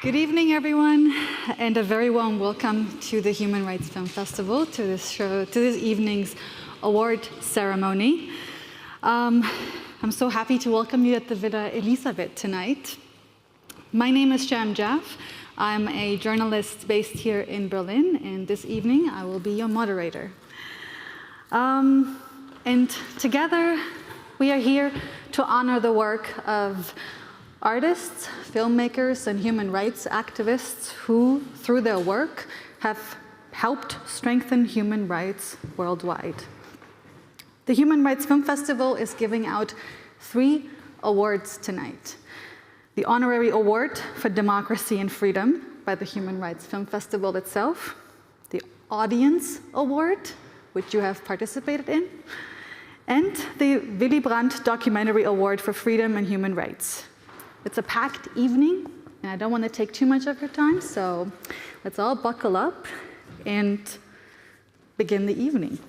Good evening, everyone, and a very warm welcome to the Human Rights Film Festival, to this show, to this evening's award ceremony. I'm so happy to welcome you at the Villa Elisabeth tonight. My name is Sham Jaff. I'm a journalist based here in Berlin, and this evening I will be your moderator. And together we are here to honor the work of artists, filmmakers, and human rights activists who, through their work, have helped strengthen human rights worldwide. The Human Rights Film Festival is giving out 3 awards tonight. The Honorary Award for Democracy and Freedom by the Human Rights Film Festival itself, the Audience Award, which you have participated in, and the Valibrant Documentary Award for Freedom and Human Rights. It's a packed evening, and I don't want to take too much of your time, so let's all buckle up and begin the evening.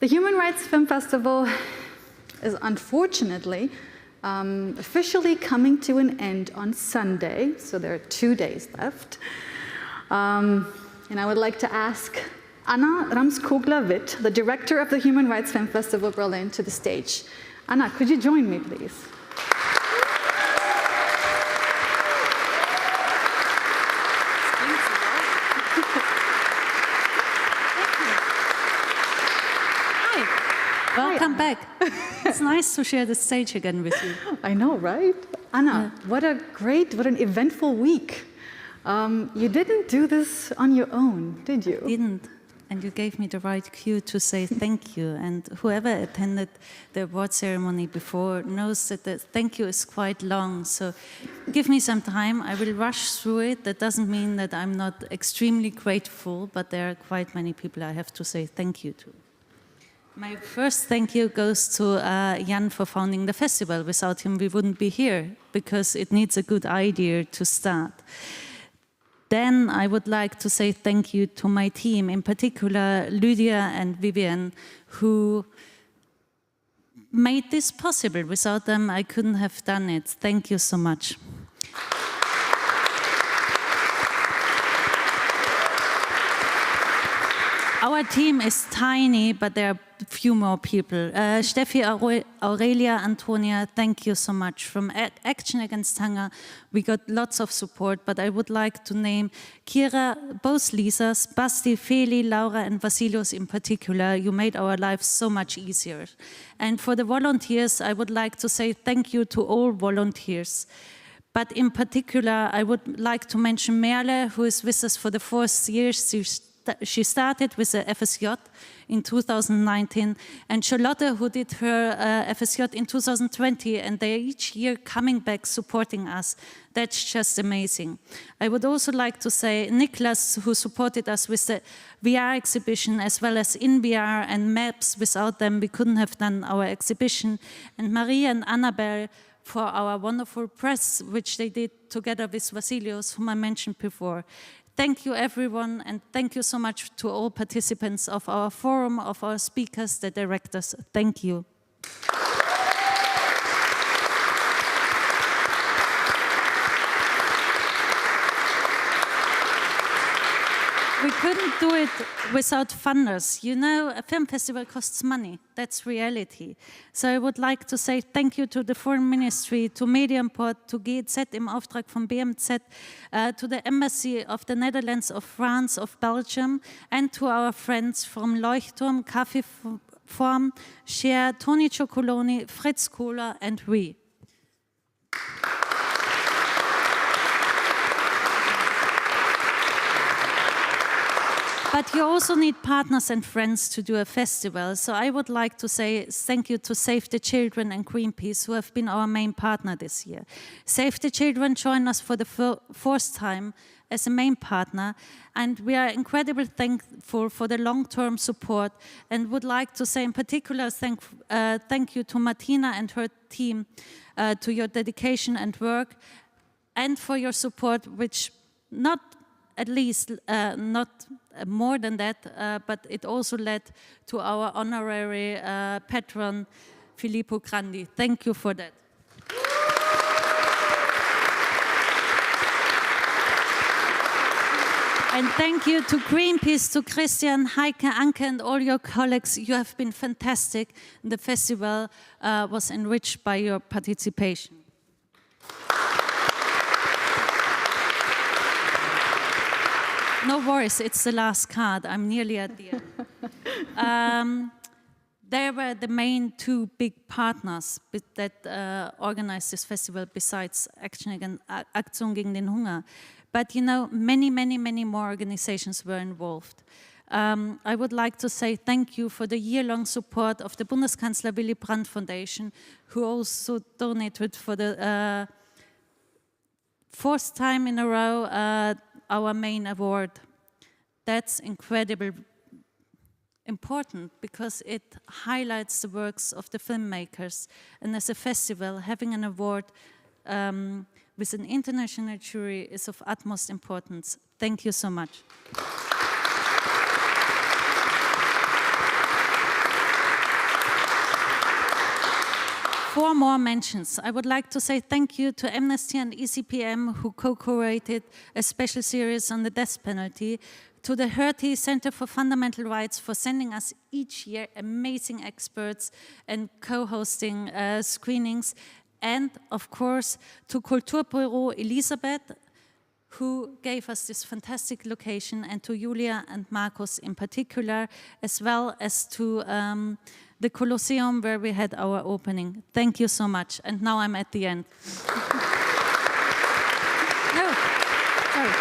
The Human Rights Film Festival is unfortunately officially coming to an end on Sunday, so there are 2 days left. And I would like to ask Anna Ramskogler-Witt, the director of the Human Rights Film Festival Berlin, to the stage. Anna, could you join me, please? Welcome back. It's nice to share the stage again with you. I know, right? Anna, what an eventful week. You didn't do this on your own, did you? Didn't. And you gave me the right cue to say thank you. And whoever attended the award ceremony before knows that the thank you is quite long. So give me some time. I will rush through it. That doesn't mean that I'm not extremely grateful, but there are quite many people I have to say thank you to. My first thank you goes to Jan for founding the festival. Without him, we wouldn't be here, because it needs a good idea to start. Then I would like to say thank you to my team, in particular Lydia and Vivian, who made this possible. Without them, I couldn't have done it. Thank you so much. Our team is tiny, but there are a few more people. Steffi, Aurelia, Antonia, thank you so much. From Action Against Hunger, we got lots of support, but I would like to name Kira, both Lisas, Basti, Feli, Laura, and Vasilios in particular. You made our lives so much easier. And for the volunteers, I would like to say thank you to all volunteers. But in particular, I would like to mention Merle, who is with us for the 4th year. She started with the FSJ in 2019, and Charlotte, who did her FSJ in 2020, and they're each year coming back supporting us. That's just amazing. I would also like to say Niklas, who supported us with the VR exhibition, as well as in VR and maps. Without them, we couldn't have done our exhibition. And Maria and Annabelle for our wonderful press, which they did together with Vasilios, whom I mentioned before. Thank you, everyone, and thank you so much to all participants of our forum, of our speakers, the directors. Thank you. We couldn't do it without funders. You know, a film festival costs money. That's reality. So I would like to say thank you to the Foreign Ministry, to Medienport, to GZ im Auftrag von BMZ, to the Embassy of the Netherlands, of France, of Belgium, and to our friends from Leuchtturm, Café Form, Share, Tony Cioccoloni, Fritz Kohler, and we. But you also need partners and friends to do a festival. So I would like to say thank you to Save the Children and Greenpeace, who have been our main partner this year. Save the Children joined us for the 4th time as a main partner, and we are incredibly thankful for the long-term support, and would like to say in particular thank you to Martina and her team, to your dedication and work, and for your support, which not more than that, but it also led to our honorary patron, Filippo Grandi. Thank you for that. And thank you to Greenpeace, to Christian, Heike, Anke, and all your colleagues. You have been fantastic. The festival was enriched by your participation. No worries, it's the last card. I'm nearly at the end. They were the main two big partners that organized this festival besides Aktion gegen den Hunger. But you know, many more organizations were involved. I would like to say thank you for the year-long support of the Bundeskanzler-Willy-Brandt Foundation, who also donated for the fourth time in a row our main award. That's incredibly important because it highlights the works of the filmmakers. And as a festival, having an award with an international jury is of utmost importance. Thank you so much. Four more mentions. I would like to say thank you to Amnesty and ECPM, who co-curated a special series on the death penalty, to the Hertie Center for Fundamental Rights for sending us each year amazing experts and co-hosting screenings, and of course to Kulturbüro Elisabeth, who gave us this fantastic location, and to Julia and Markus in particular, as well as to the Colosseum where we had our opening. Thank you so much. And now I'm at the end. No, sorry.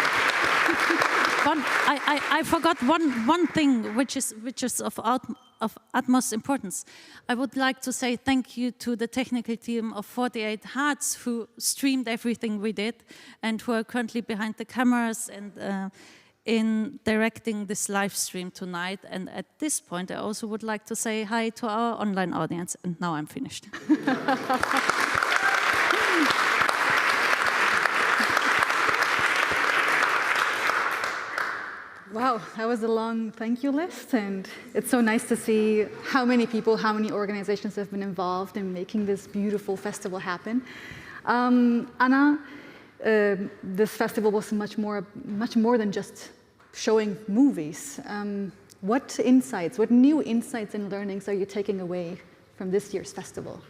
I forgot one thing which is of utmost importance. I would like to say thank you to the technical team of 48 Hearts who streamed everything we did and who are currently behind the cameras and in directing this live stream tonight. And at this point, I also would like to say hi to our online audience. And now I'm finished. Wow, that was a long thank you list, and it's so nice to see how many people, how many organizations have been involved in making this beautiful festival happen. Anna, this festival was much more than just showing movies. What new insights and learnings are you taking away from this year's festival?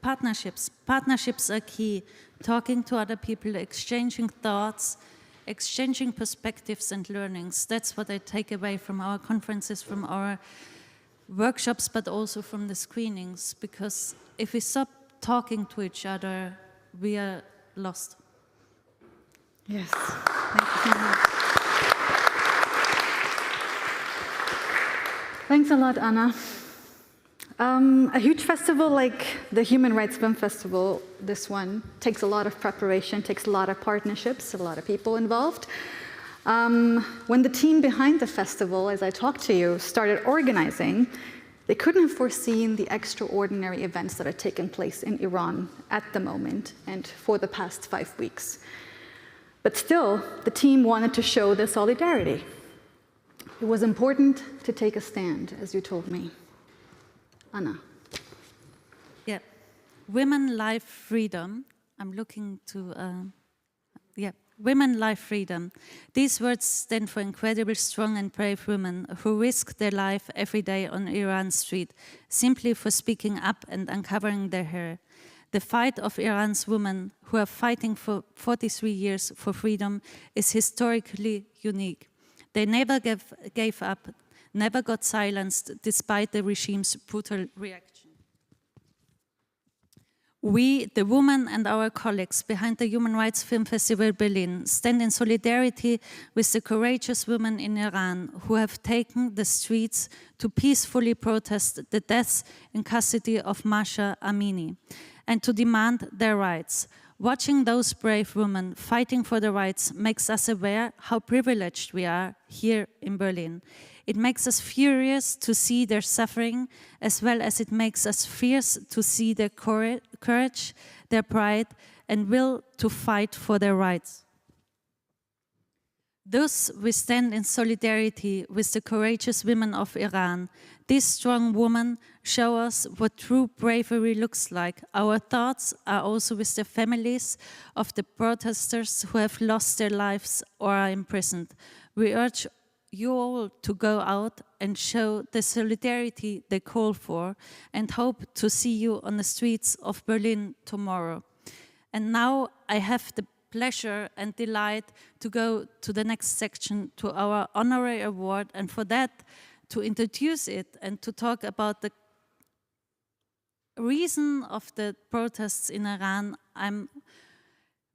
Partnerships. Partnerships are key. Talking to other people, exchanging thoughts, exchanging perspectives and learnings. That's what I take away from our conferences, from our workshops, but also from the screenings. Because if we stop talking to each other, we are lost. Yes, thank you so much. Thanks a lot, Anna. A huge festival like the Human Rights Film Festival, this one, takes a lot of preparation, takes a lot of partnerships, a lot of people involved. When the team behind the festival, as I talked to you, started organizing, they couldn't have foreseen the extraordinary events that are taking place in Iran at the moment and for the past 5 weeks. But still, the team wanted to show their solidarity. It was important to take a stand, as you told me. Anna. Yeah, women, life, freedom. I'm looking to, women, life, freedom. These words stand for incredibly strong and brave women who risk their life every day on Iran's street, simply for speaking up and uncovering their hair. The fight of Iran's women who are fighting for 43 years for freedom is historically unique. They never gave up, never got silenced despite the regime's brutal reaction. We, the women and our colleagues behind the Human Rights Film Festival Berlin, stand in solidarity with the courageous women in Iran who have taken the streets to peacefully protest the death in custody of Mahsa Amini and to demand their rights. Watching those brave women fighting for their rights makes us aware how privileged we are here in Berlin. It makes us furious to see their suffering, as well as it makes us fierce to see their courage, their pride, and will to fight for their rights. Thus, we stand in solidarity with the courageous women of Iran. These strong women show us what true bravery looks like. Our thoughts are also with the families of the protesters who have lost their lives or are imprisoned. We urge you all to go out and show the solidarity they call for, and hope to see you on the streets of Berlin tomorrow. And now I have the pleasure and delight to go to the next section, to our Honorary Award, and for that, to introduce it and to talk about the reason of the protests in Iran. I'm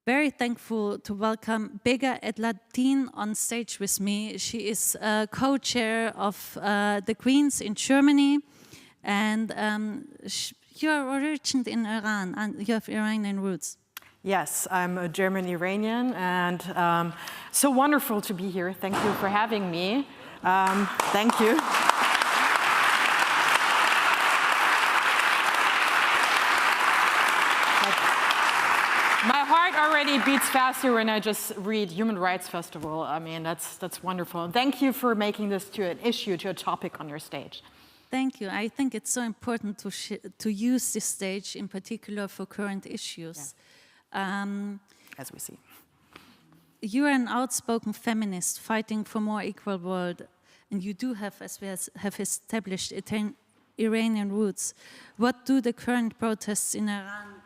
very thankful to welcome Bega Edladin on stage with me. She is co-chair of the Greens in Germany, and you're originated in Iran, and you have Iranian roots. Yes, I'm a German Iranian, and so wonderful to be here. Thank you for having me. Thank you. My heart already beats faster when I just read Human Rights Festival. I mean, that's wonderful. Thank you for making this to an issue, to a topic on your stage. Thank you. I think it's so important to use this stage in particular for current issues. Yeah. As we see. You are an outspoken feminist fighting for a more equal world, and you do have, as we have established, Iranian roots. What do the current protests in Iran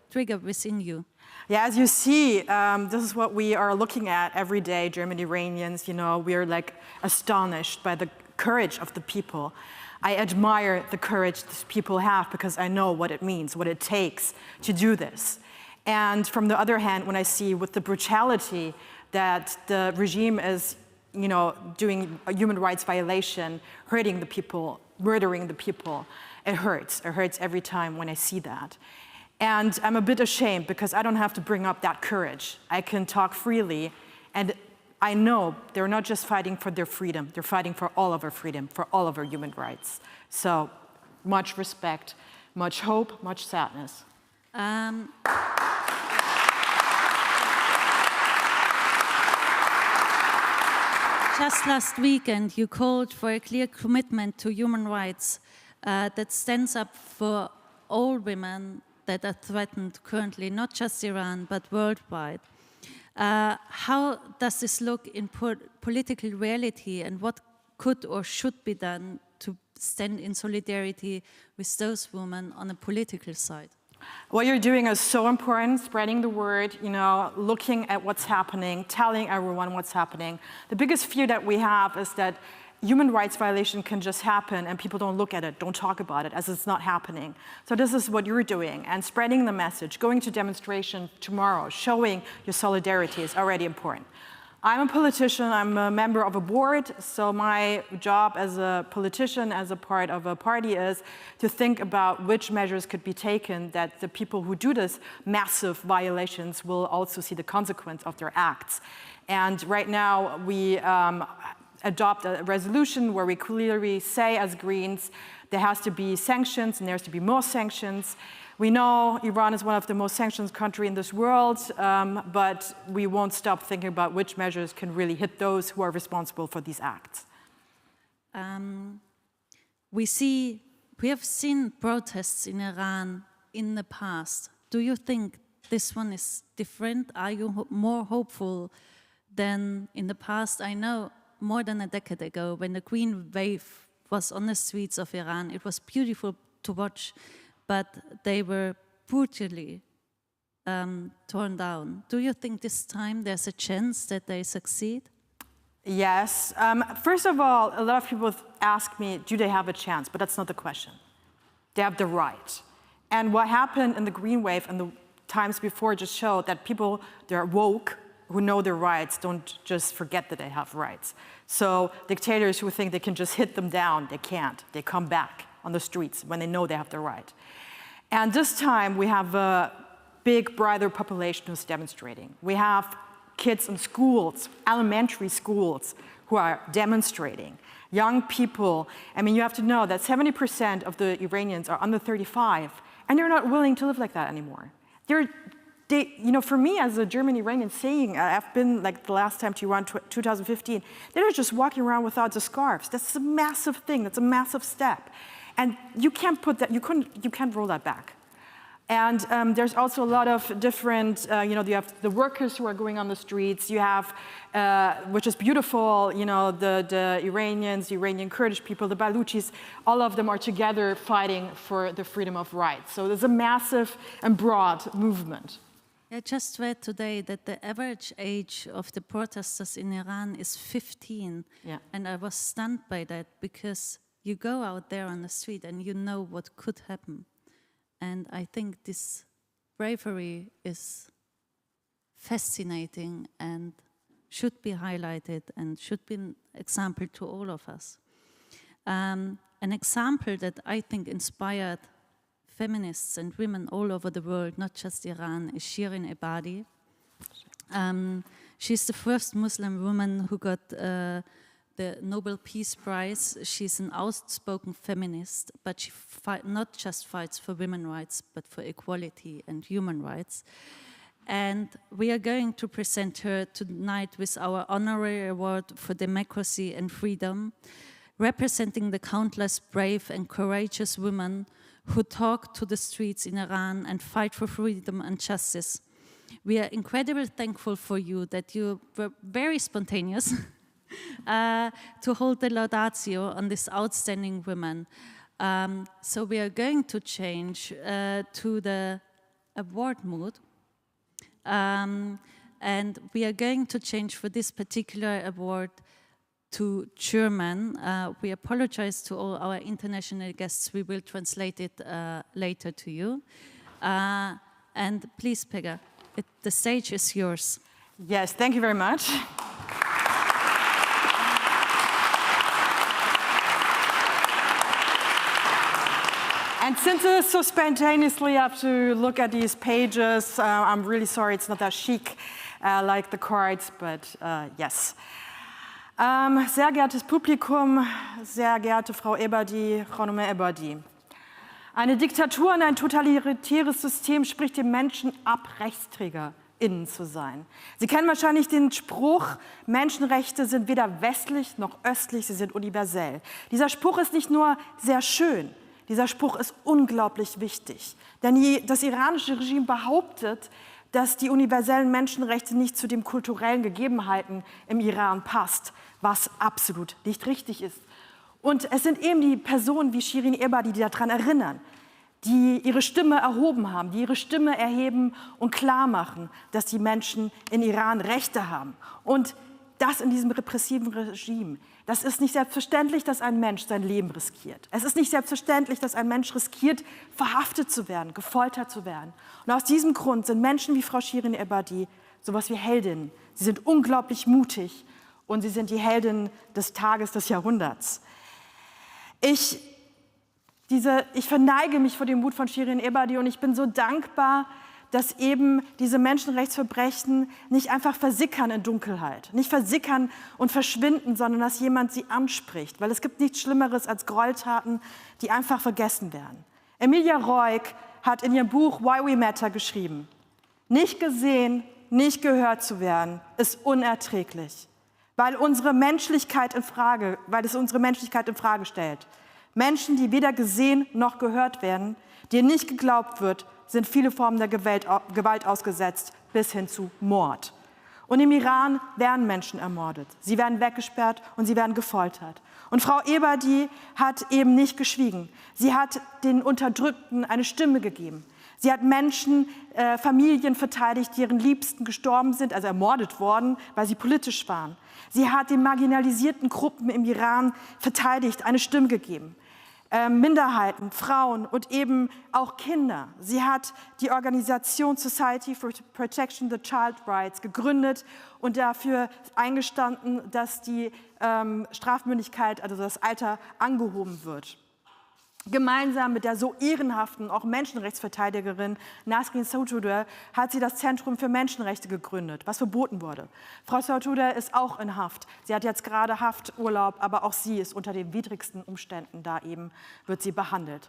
trigger within you? Yeah, as you see, this is what we are looking at every day, German Iranians. You know, we are like astonished by the courage of the people. I admire the courage these people have because I know what it means, what it takes to do this. And from the other hand, when I see with the brutality that the regime is, you know, doing a human rights violation, hurting the people, murdering the people, it hurts. It hurts every time when I see that. And I'm a bit ashamed because I don't have to bring up that courage. I can talk freely, and I know they're not just fighting for their freedom, they're fighting for all of our freedom, for all of our human rights. So much respect, much hope, much sadness. Just last weekend, you called for a clear commitment to human rights that stands up for all women that are threatened currently, not just Iran, but worldwide. How does this look in political reality, and what could or should be done to stand in solidarity with those women on the political side? What you're doing is so important, spreading the word, you know, looking at what's happening, telling everyone what's happening. The biggest fear that we have is that human rights violation can just happen and people don't look at it, don't talk about it, as it's not happening. So this is what you're doing, and spreading the message, going to demonstration tomorrow, showing your solidarity is already important. I'm a politician, I'm a member of a board, so my job as a politician, as a part of a party, is to think about which measures could be taken that the people who do this massive violations will also see the consequence of their acts. And right now we adopt a resolution where we clearly say as Greens there has to be sanctions and there has to be more sanctions. We know Iran is one of the most sanctioned countries in this world, but we won't stop thinking about which measures can really hit those who are responsible for these acts. We have seen protests in Iran in the past. Do you think this one is different? Are you more hopeful than in the past? I know more than a decade ago, when the Green Wave was on the streets of Iran, it was beautiful to watch, but they were brutally torn down. Do you think this time there's a chance that they succeed? Yes. First of all, a lot of people ask me, do they have a chance? But that's not the question. They have the right. And what happened in the Green Wave and the times before just showed that people, they're woke, who know their rights, don't just forget that they have rights. So dictators who think they can just hit them down, they can't. They come back on the streets when they know they have the right. And this time we have a big, broader population who's demonstrating. We have kids in schools, elementary schools, who are demonstrating. Young people, I mean, you have to know that 70% of the Iranians are under 35, and they're not willing to live like that anymore. They're for me as a German Iranian saying, I've been like the last time to Iran, 2015, they were just walking around without the scarves. That's a massive thing, that's a massive step. And you can't put that, you can't roll that back. And there's also a lot of different, you have the workers who are going on the streets, you have, which is beautiful, the Iranians, the Iranian Kurdish people, the Baluchis, all of them are together fighting for the freedom of rights. So there's a massive and broad movement. I just read today that the average age of the protesters in Iran is 15. Yeah. And I was stunned by that because you go out there on the street and you know what could happen. And I think this bravery is fascinating and should be highlighted and should be an example to all of us. An example that I think inspired feminists and women all over the world, not just Iran, is Shirin Ebadi. She's the first Muslim woman who got the Nobel Peace Prize. She's an outspoken feminist, but she not just fights for women's rights, but for equality and human rights. And we are going to present her tonight with our Honorary Award for Democracy and Freedom, representing the countless brave and courageous women who talk to the streets in Iran and fight for freedom and justice. We are incredibly thankful for you that you were very spontaneous to hold the Laudatio on this outstanding women. So we are going to change to the award mood. And we are going to change for this particular award to German. We apologize to all our international guests. We will translate it later to you. And please, Pega, the stage is yours. Yes, thank you very much. And since it's so spontaneously, I have to look at these pages. I'm really sorry, it's not that chic like the cards, but yes. Sehr geehrtes Publikum, sehr geehrte Frau Ebadi, Honorary Ebadi. Eine Diktatur und ein totalitäres System spricht dem Menschen ab, RechtsträgerInnen zu sein. Sie kennen wahrscheinlich den Spruch, Menschenrechte sind weder westlich noch östlich, sie sind universell. Dieser Spruch ist nicht nur sehr schön, dieser Spruch ist unglaublich wichtig. Denn das iranische Regime behauptet, dass die universellen Menschenrechte nicht zu den kulturellen Gegebenheiten im Iran passt, was absolut nicht richtig ist. Und es sind eben die Personen wie Shirin Ebadi, die daran erinnern, die ihre Stimme erhoben haben, die ihre Stimme erheben und klar machen, dass die Menschen in Iran Rechte haben. Und das in diesem repressiven Regime. Das ist nicht selbstverständlich, dass ein Mensch sein Leben riskiert. Es ist nicht selbstverständlich, dass ein Mensch riskiert, verhaftet zu werden, gefoltert zu werden. Und aus diesem Grund sind Menschen wie Frau Shirin Ebadi sowas wie Heldinnen. Sie sind unglaublich mutig und sie sind die Heldinnen des Tages, des Jahrhunderts. Ich verneige mich vor dem Mut von Shirin Ebadi und ich bin so dankbar, dass eben diese Menschenrechtsverbrechen nicht einfach versickern in Dunkelheit, nicht versickern und verschwinden, sondern dass jemand sie anspricht. Weil es gibt nichts Schlimmeres als Gräueltaten, die einfach vergessen werden. Emilia Roig hat in ihrem Buch Why We Matter geschrieben: Nicht gesehen, nicht gehört zu werden, ist unerträglich, weil es unsere Menschlichkeit in Frage stellt. Menschen, die weder gesehen noch gehört werden, denen nicht geglaubt wird, sind viele Formen der Gewalt ausgesetzt, bis hin zu Mord. Und im Iran werden Menschen ermordet. Sie werden weggesperrt und sie werden gefoltert. Und Frau Ebadi hat eben nicht geschwiegen. Sie hat den Unterdrückten eine Stimme gegeben. Sie hat Menschen, Familien verteidigt, deren Liebsten gestorben sind, also ermordet worden, weil sie politisch waren. Sie hat den marginalisierten Gruppen im Iran verteidigt, eine Stimme gegeben. Minderheiten, Frauen und eben auch Kinder. Sie hat die Organisation Society for Protection of the Child Rights gegründet und dafür eingestanden, dass die Strafmündigkeit, also das Alter, angehoben wird. Gemeinsam mit der so ehrenhaften, auch Menschenrechtsverteidigerin Nasrin Sotoudeh hat sie das Zentrum für Menschenrechte gegründet, was verboten wurde. Frau Sotoudeh ist auch in Haft. Sie hat jetzt gerade Hafturlaub, aber auch sie ist unter den widrigsten Umständen da eben, wird sie behandelt.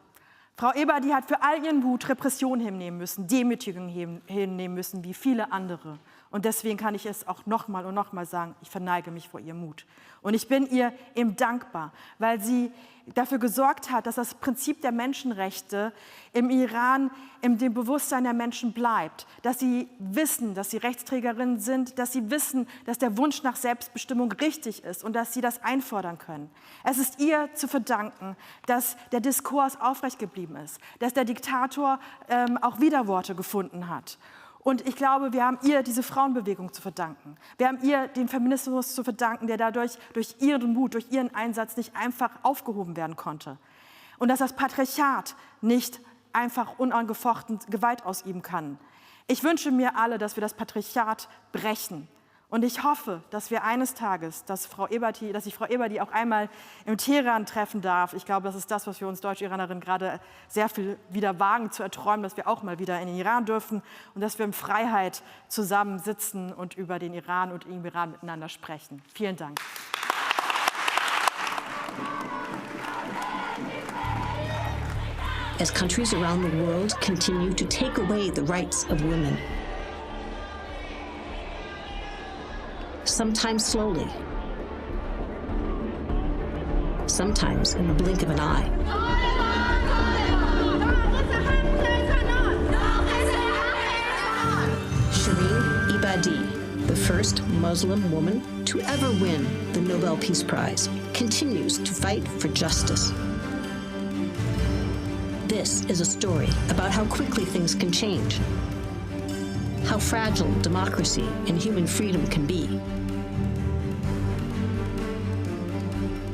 Frau Ebadi hat für all ihren Mut Repression hinnehmen müssen, Demütigung hinnehmen müssen, wie viele andere. Und deswegen kann ich es auch nochmal und nochmal sagen, ich verneige mich vor ihrem Mut. Und ich bin ihr eben dankbar, weil sie dafür gesorgt hat, dass das Prinzip der Menschenrechte im Iran in dem Bewusstsein der Menschen bleibt. Dass sie wissen, dass sie Rechtsträgerinnen sind, dass sie wissen, dass der Wunsch nach Selbstbestimmung richtig ist und dass sie das einfordern können. Es ist ihr zu verdanken, dass der Diskurs aufrecht geblieben ist, dass der Diktator auch Widerworte gefunden hat. Und ich glaube, wir haben ihr diese Frauenbewegung zu verdanken. Wir haben ihr den Feminismus zu verdanken, der dadurch durch ihren Mut, durch ihren Einsatz nicht einfach aufgehoben werden konnte. Und dass das Patriarchat nicht einfach unangefochten Gewalt ausüben kann. Ich wünsche mir alle, dass wir das Patriarchat brechen. Und ich hoffe, dass wir eines Tages, dass ich Frau Ebadi auch einmal im Teheran treffen darf. Ich glaube, das ist das, was wir uns Deutsch-Iranerinnen gerade sehr viel wieder wagen zu erträumen, dass wir auch mal wieder in den Iran dürfen und dass wir in Freiheit zusammen sitzen und über den Iran und im Iran miteinander sprechen. Vielen Dank. As countries around the world continue to take away the rights of women, sometimes slowly, sometimes in the blink of an eye. Shirin Ebadi, the first Muslim woman to ever win the Nobel Peace Prize, continues to fight for justice. This is a story about how quickly things can change, how fragile democracy and human freedom can be.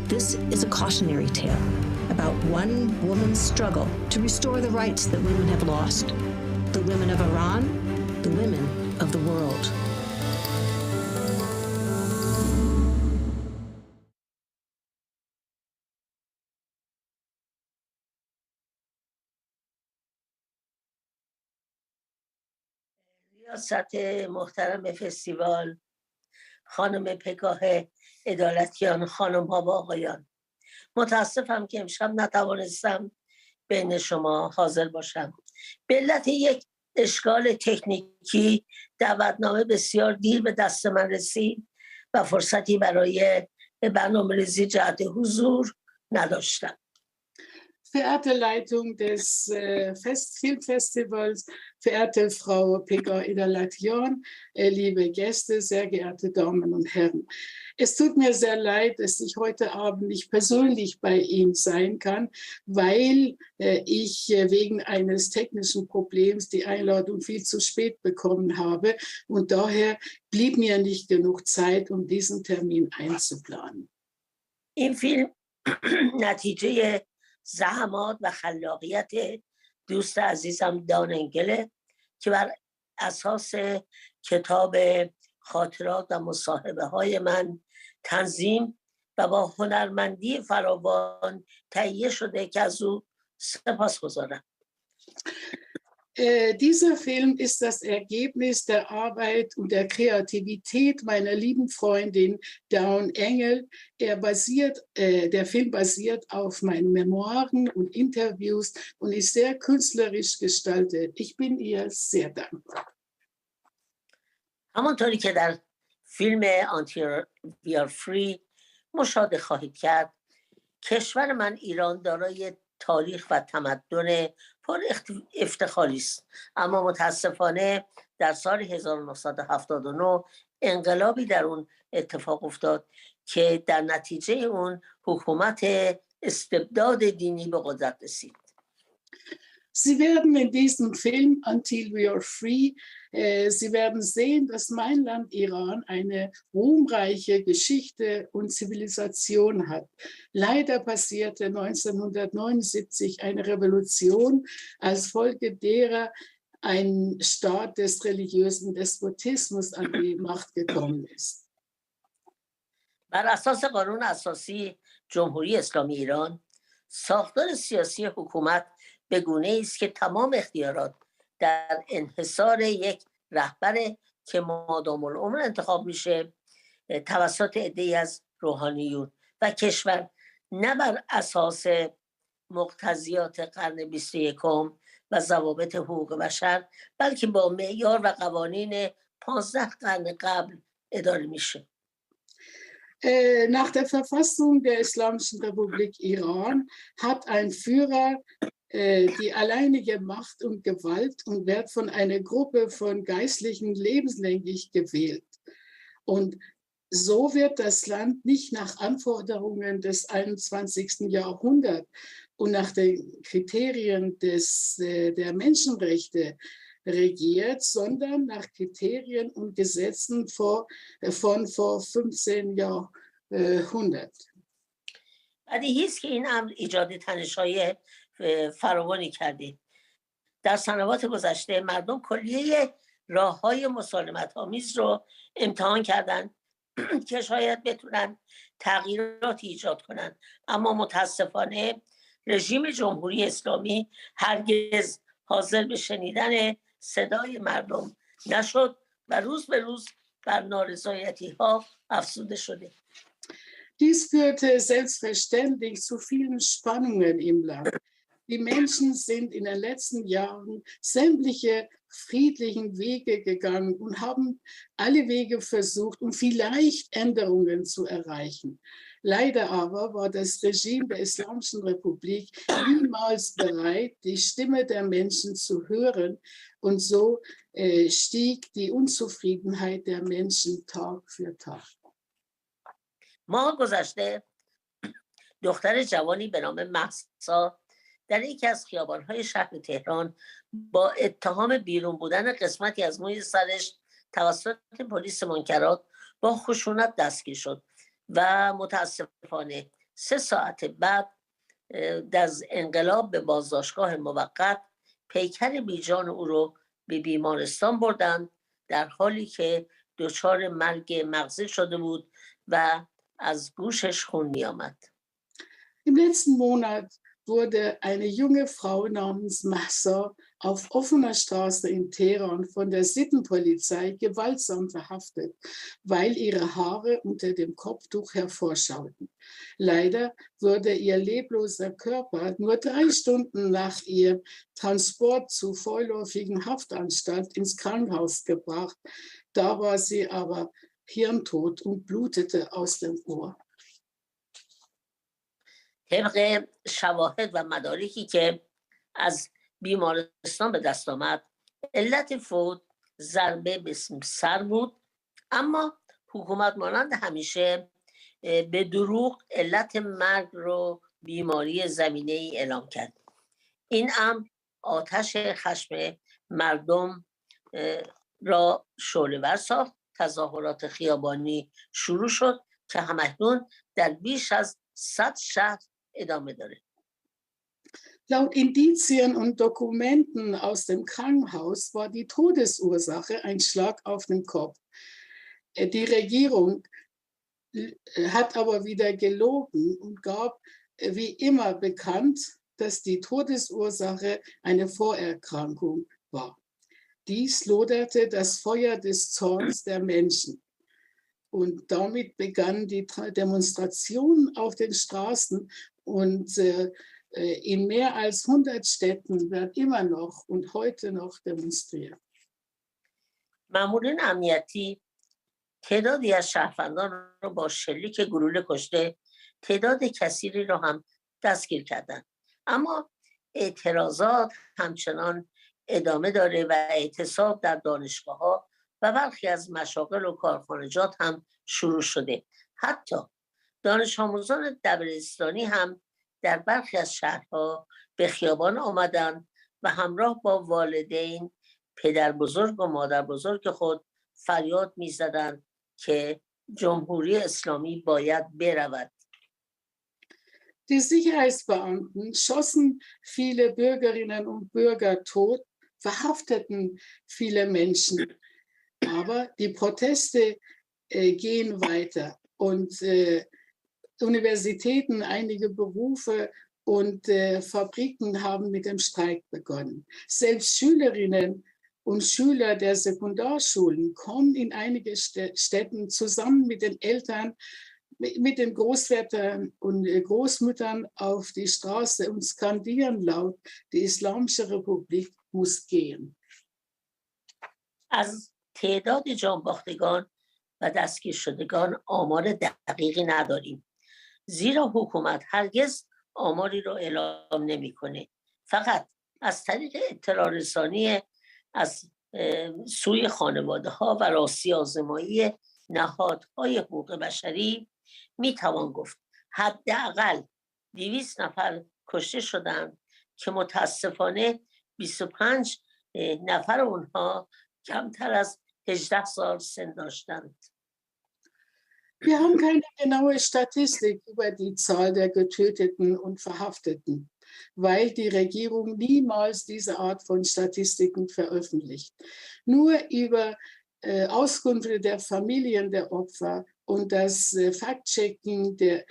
This is a cautionary tale about one woman's struggle to restore the rights that women have lost. The women of Iran, the women of the world. ریاست محترم فستیوال، خانم پگاه عدالتیان، خانم ها و آقایان، متاسفم که امشب نتوانستم بین شما حاضر باشم. به علت یک اشکال تکنیکی دعوتنامه بسیار دیر به دست من رسید و فرصتی برای برنامه‌ریزی جهت حضور نداشتم. Verehrte Leitung des Filmfestivals, verehrte Frau Pegah Edalatian, liebe Gäste, sehr geehrte Damen und Herren. Es tut mir sehr leid, dass ich heute Abend nicht persönlich bei Ihnen sein kann, weil ich wegen eines technischen Problems die Einladung viel zu spät bekommen habe und daher blieb mir nicht genug Zeit, um diesen Termin einzuplanen. این فیلم نتیجه زحمات و خلاقیت دوست عزیزم دان انگله که بر اساس کتاب خاطرات و مصاحبه های من تنظیم و با هنرمندی فراوان تهیه شده که از او سپاسگزارم. Dieser Film ist das Ergebnis der Arbeit und der Kreativität meiner lieben Freundin Dawn Engel. Der Film basiert auf meinen Memoiren und Interviews und ist sehr künstlerisch gestaltet. Ich bin ihr sehr dankbar. همانطوری که در فیلم Until We Are Free مشاهده خواهید کرد، کشور من ایران دارای تاریخ و تمدن پر افتخاری است، اما متاسفانه در سال 1979 انقلابی در اون اتفاق افتاد که در نتیجه اون حکومت استبداد دینی به قدرت رسید. Sie werden in diesem Film Until We Are Free, Sie werden sehen, dass mein Land Iran eine ruhmreiche Geschichte und Zivilisation hat. Leider passierte 1979 eine Revolution, als Folge derer ein Staat des religiösen Despotismus an die Macht gekommen ist. بر اساس قانون اساسی جمهوری اسلامی ایران، ساختار سیاسی حکومت به گونه‌ای است که تمام اختیارات در انحصار یک رهبر که مادام العمر انتخاب میشه توسط عده‌ای از روحانیون و کشور نه بر اساس مقتضیات قرن 21 و ضوابط حقوق بشر، بلکه با معیار و قوانین 15 قرن قبل اداره میشه. Nach der Verfassung der Islamischen Republik Iran hat ein Führer die alleinige Macht und Gewalt und wird von einer Gruppe von Geistlichen lebenslänglich gewählt. Und so wird das Land nicht nach Anforderungen des 21. Jahrhunderts und nach den Kriterien der Menschenrechte regiert, sondern nach Kriterien und Gesetzen von vor 15 Jahrhundert. بدیهی است که این امر ایجاد تنش‌های فراوانی کرده. در سنوات گذشته مردم کلیه راه‌های مسالمت‌آمیز رو امتحان کردند که شاید بتونن تغییراتی ایجاد کنند، اما متاسفانه رژیم جمهوری اسلامی هرگز حاضر به شنیدن صدای مردم نشد و روز به روز بر نارضایتی‌ها افزوده شده. Dies führte selbstverständlich zu vielen Spannungen im Land. Die Menschen sind in den letzten Jahren sämtliche friedlichen Wege gegangen und haben alle Wege versucht, um vielleicht Änderungen zu erreichen. Leider aber war das Regime der Islamischen Republik niemals bereit, die Stimme der Menschen zu hören. Und so stieg die Unzufriedenheit der Menschen Tag für Tag. ماه گذشته دختر جوانی به نام مهسا در یکی از خیابان‌های شهر تهران با اتهام بیرون بودن قسمتی از موی سرش توسط پلیس منکرات با خشونت دستگیر شد و متاسفانه 3 ساعت بعد از انقلاب به بازداشتگاه موقت پیکر بیجان او رو به بیمارستان بردند، در حالی که دچار مرگ مغزی شده بود و از گوشش خون می آمد. Im letzten Monat wurde eine junge Frau namens Mahsa auf offener Straße in Teheran von der Sittenpolizei gewaltsam verhaftet, weil ihre Haare unter dem Kopftuch hervorschauten. Leider wurde ihr lebloser Körper nur 3 Stunden nach ihrem Transport zur vorläufigen Haftanstalt ins Krankenhaus gebracht. Da war sie aber hirntot und blutete aus dem Ohr. طبق شواهد و مدارکی که از بیمارستان به دست آمد، علت فوت ضربه به سر بود، اما حکومت مانند همیشه به دروغ علت مرگ رو بیماری زمینه‌ای اعلام کرد. این امر آتش خشم مردم را شعله‌ور ساخت. تظاهرات خیابانی شروع شد که همکنون در بیش از 100 شهر ادامه داره. Laut Indizien und Dokumenten aus dem Krankenhaus war die Todesursache ein Schlag auf den Kopf. Die Regierung hat aber wieder gelogen und gab wie immer bekannt, dass die Todesursache eine Vorerkrankung war. Dies loderte das Feuer des Zorns der Menschen. Und damit begannen die Demonstrationen auf den Straßen und in mehr als 100 Städten wird immer noch und heute noch demonstriert. مامورین امنیتی تعدادی از شهروندان رو با شلیک گلوله کشته، تعداد کثیری رو هم دستگیر کردند. اما اعتراضات همچنان ادامه داره و اعتصاب در دانشگاه‌ها و برخی از مشاغل و کارخانجات هم شروع شده. حتی دانش آموزان دبیرستانی هم در برخی از شهرها به خیابان آمدند و همراه با والدین، پدر بزرگ و مادر بزرگ خود فریاد می زدند که جمهوری اسلامی باید برود. Die Sicherheitsbeamten schossen viele Bürgerinnen und Bürger tot, verhafteten viele Menschen. Aber die Proteste gehen weiter und Universitäten, einige Berufe und Fabriken haben mit dem Streik begonnen. Selbst Schülerinnen und Schüler der Sekundarschulen kommen in einige Städten zusammen mit den Eltern mit den Großvätern und Großmüttern auf die Straße und skandieren laut, die Islamische Republik muss gehen. از تعداد جانباختگان و دستگیر شدگان آمار دقیقی نداریم، زیرا حکومت هرگز آماری رو اعلام نمیکنه. فقط از طریق اطلاع رسانی از سوی خانواده ها و راستی آزمایی نهادهای حقوق بشری میتوان گفت حداقل 200 نفر کشته شدند که متاسفانه 25 نفر اونها کمتر از 18 سال سن داشتند. Wir haben keine genaue Statistik über die Zahl der Getöteten und Verhafteten, weil die Regierung niemals diese Art von Statistiken veröffentlicht. Nur über Auskünfte der Familien der Opfer und das Fact-Checken der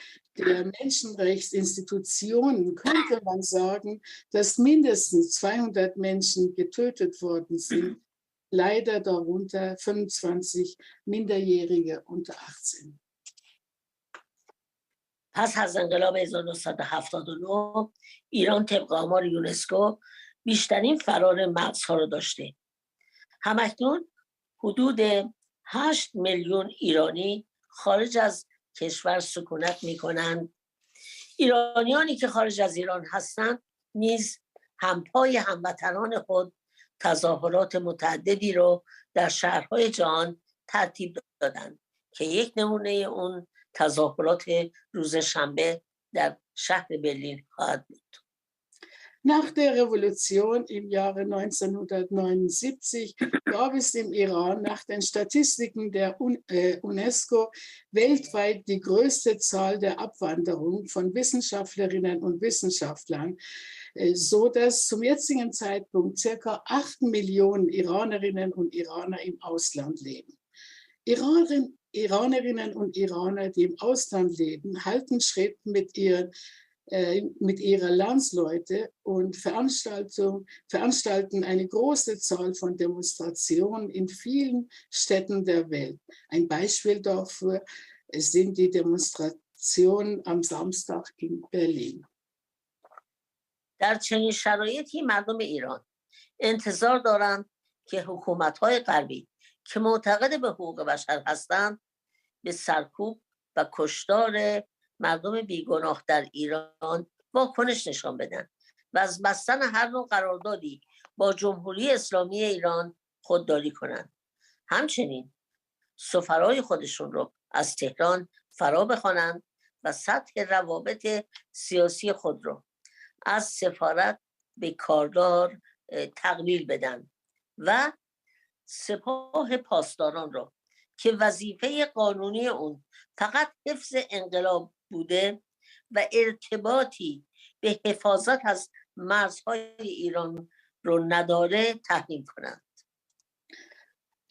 Menschenrechtsinstitutionen könnte man sagen, dass mindestens 200 Menschen getötet worden sind, leider darunter 25 Minderjährige unter 18. پس از انقلاب 1979 ایران طبق آمار یونسکو بیشترین فرار مغزها رو داشته. همکنون حدود 8 میلیون ایرانی خارج از کشور سکونت می‌کنند. ایرانیانی که خارج از ایران هستند نیز همپای هموطنان خود تظاهرات متعددی رو در شهرهای جهان ترتیب دادند که یک نمونه اون تظاهرات روز شنبه در شهر برلین خواهد بود. Nach der Revolution im Jahre 1979 gab es im Iran nach den Statistiken der UNESCO weltweit die größte Zahl der Abwanderung von Wissenschaftlerinnen und Wissenschaftlern, so dass zum jetzigen Zeitpunkt ca. 8 Millionen Iranerinnen und Iraner im Ausland leben. Iranerinnen und Iraner, die im Ausland leben, halten Schritt mit ihrer Landsleute und veranstalten eine große Zahl von Demonstrationen in vielen Städten der Welt. Ein Beispiel dafür sind die Demonstrationen am Samstag in Berlin. در چنین شرایطی مردم ایران انتظار دارند که حکومت‌های غربی که معتقد به حقوق بشر هستند به سرکوب و کشتار مردم بیگناه در ایران واکنش نشان بدن و از بستن هر نوع قراردادی با جمهوری اسلامی ایران خودداری کنند. همچنین سفرای خودشون رو از تهران فرا بخوانند و سطح روابط سیاسی خود رو از سفارت به کاردار تقلیل بدن و سپاه پاسداران رو که وظیفه قانونی اون فقط حفظ انقلاب بوده و ارتباطی به حفاظت از مرزهای ایران رو نداره تحریم کنند.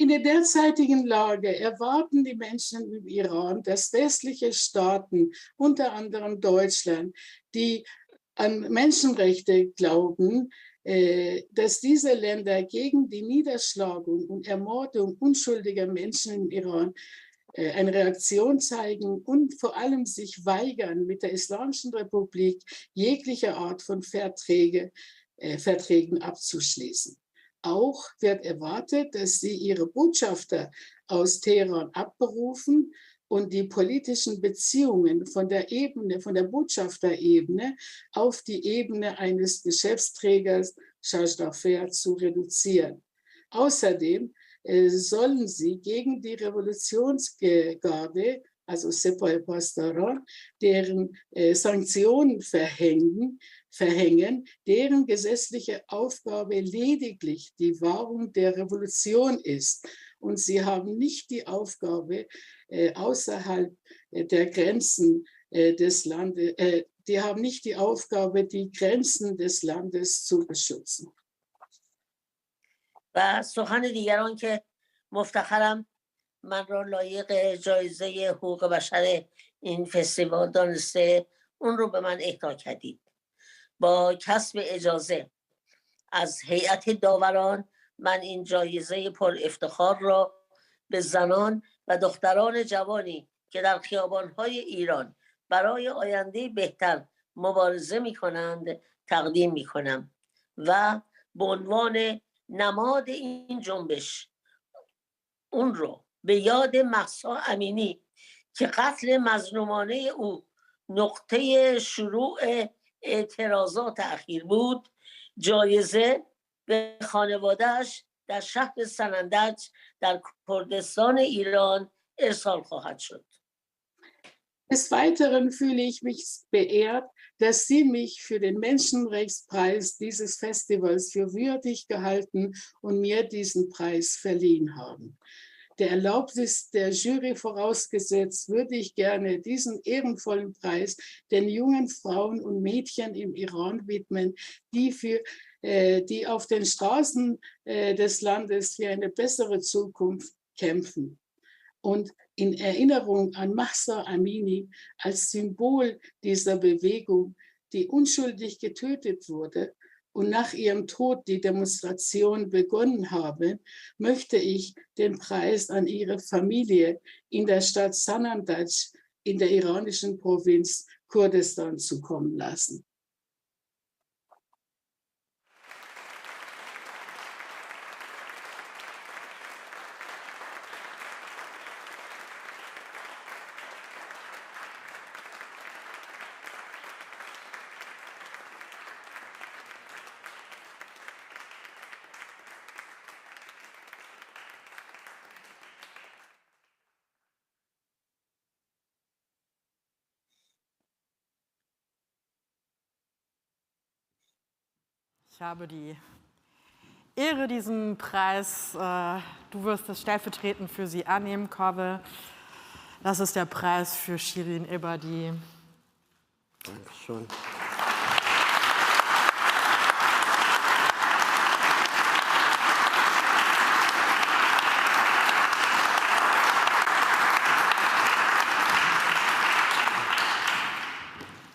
In der derzeitigen Lage erwarten die Menschen im Iran, dass westliche Staaten, unter anderem Deutschland, die an Menschenrechte glauben, dass diese Länder gegen die Niederschlagung und Ermordung unschuldiger Menschen im Iran eine Reaktion zeigen und vor allem sich weigern, mit der Islamischen Republik jegliche Art von Verträgen abzuschließen. Auch wird erwartet, dass sie ihre Botschafter aus Teheran abberufen und die politischen Beziehungen von der Botschafterebene auf die Ebene eines Geschäftsträgers, Charge d'affaires, zu reduzieren. Außerdem sollen sie gegen die Revolutionsgarde, also Sepah Pastoran, deren Sanktionen verhängen, deren gesetzliche Aufgabe lediglich die Wahrung der Revolution ist. Und sie haben nicht die Aufgabe, außerhalb der Grenzen des Landes, die haben nicht die Aufgabe, die Grenzen des Landes zu beschützen. و سخن دیگران که مفتخرم من را لایق جایزه حقوق بشر این فستیوال دانسته اون رو به من اهدا کردید. با کسب اجازه از هیئت داوران من این جایزه پر افتخار را به زنان و دختران جوانی که در خیابان‌های ایران برای آینده بهتر مبارزه می‌کنند تقدیم می‌کنم و به عنوان نماد این جنبش اون رو به یاد مهسا امینی که قتل مظلومانه او نقطه شروع اعتراضات اخیر بود، جایزه به خانواده‌اش در شهر سنندج در کردستان ایران ارسال خواهد شد. Des Weiteren fühle ich mich beehrt, dass Sie mich für den Menschenrechtspreis dieses Festivals für würdig gehalten und mir diesen Preis verliehen haben. Der Erlaubnis der Jury vorausgesetzt, würde ich gerne diesen ehrenvollen Preis den jungen Frauen und Mädchen im Iran widmen, die auf den Straßen des Landes für eine bessere Zukunft kämpfen. Und in Erinnerung an Mahsa Amini als Symbol dieser Bewegung, die unschuldig getötet wurde und nach ihrem Tod die Demonstration begonnen haben, möchte ich den Preis an ihre Familie in der Stadt Sanandaj in der iranischen Provinz Kurdistan zukommen lassen. Ich habe die Ehre, diesen Preis, du wirst es stellvertretend für sie annehmen, Kaveh. Das ist der Preis für Shirin Ebadi. Dankeschön.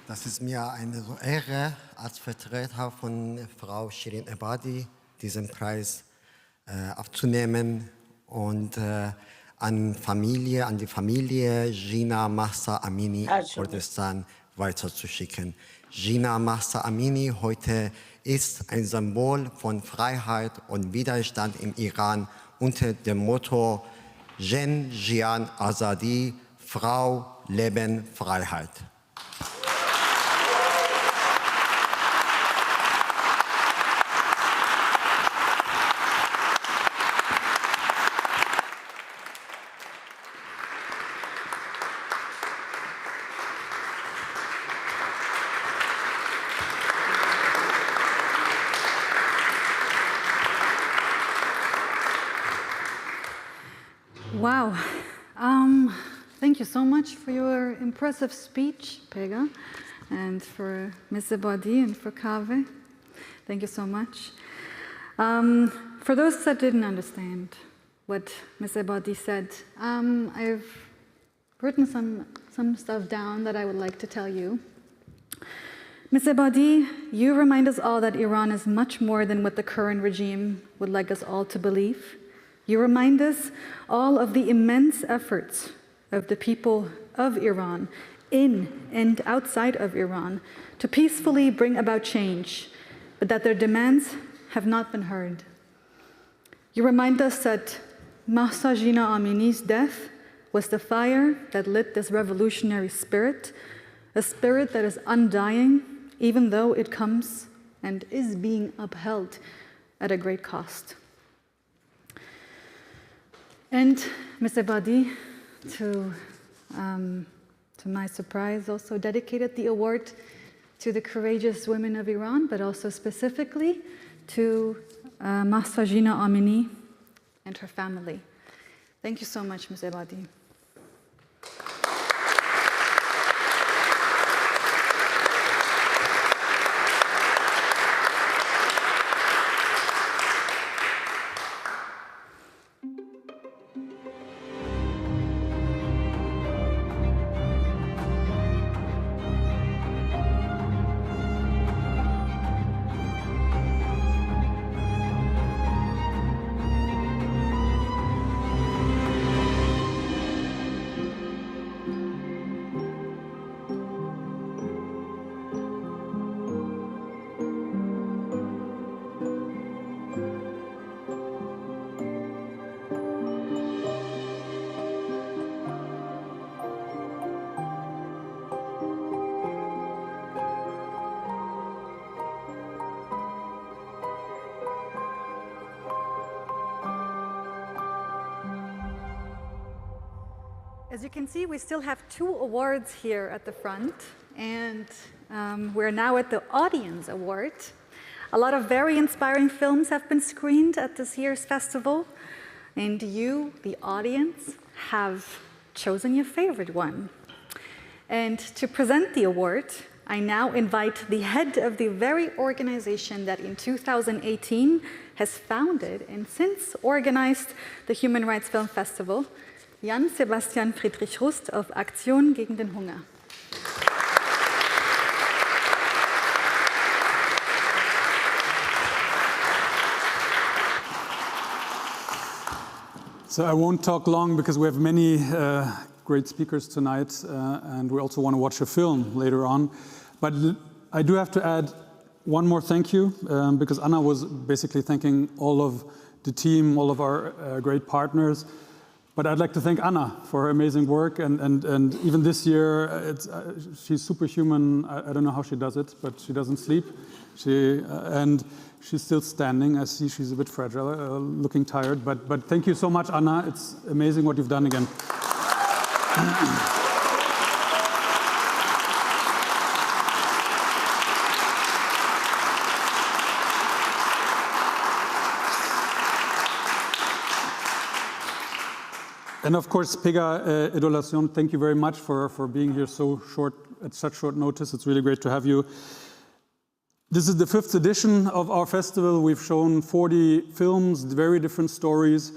Das ist mir eine Ehre, als Vertreter von Frau Shirin Ebadi diesen Preis abzunehmen und an die Familie Gina Mahsa Amini Kurdistan weiterzuschicken. Gina Mahsa Amini heute ist ein Symbol von Freiheit und Widerstand im Iran unter dem Motto Jen Jian Azadi, Frau, Leben, Freiheit. Wow. Thank you so much for your impressive speech, Pega, and for Ms. Ebadi and for Kaveh. Thank you so much. For those that didn't understand what Ms. Ebadi said, I've written some stuff down that I would like to tell you. Ms. Ebadi, you remind us all that Iran is much more than what the current regime would like us all to believe. You remind us all of the immense efforts of the people of Iran, in and outside of Iran, to peacefully bring about change, but that their demands have not been heard. You remind us that Mahsa Gina Amini's death was the fire that lit this revolutionary spirit, a spirit that is undying, even though it comes and is being upheld at a great cost. And Ms. Ebadi, to my surprise, also dedicated the award to the courageous women of Iran, but also specifically to Mahsa Gina Amini and her family. Thank you so much, Ms. Ebadi. you can see, we still have 2 awards here at the front, and we're now at the Audience Award. A lot of very inspiring films have been screened at this year's festival, and you, the audience, have chosen your favorite one. And to present the award, I now invite the head of the very organization that in 2018 has founded and since organized the Human Rights Film Festival, Jan Sebastian Friedrich Rust of Aktion gegen den Hunger. So I won't talk long because we have many great speakers tonight, and we also want to watch a film later on. But I do have to add one more thank you, because Anna was basically thanking all of the team, all of our great partners. But I'd like to thank Anna for her amazing work, and even this year, she's superhuman. I don't know how she does it, but she doesn't sleep. And she's still standing. I see she's a bit fragile, looking tired. But thank you so much, Anna. It's amazing what you've done again. And of course, Pega Idolación, thank you very much for being here at such short notice. It's really great to have you. This is the 5th edition of our festival. We've shown 40 films, very different stories.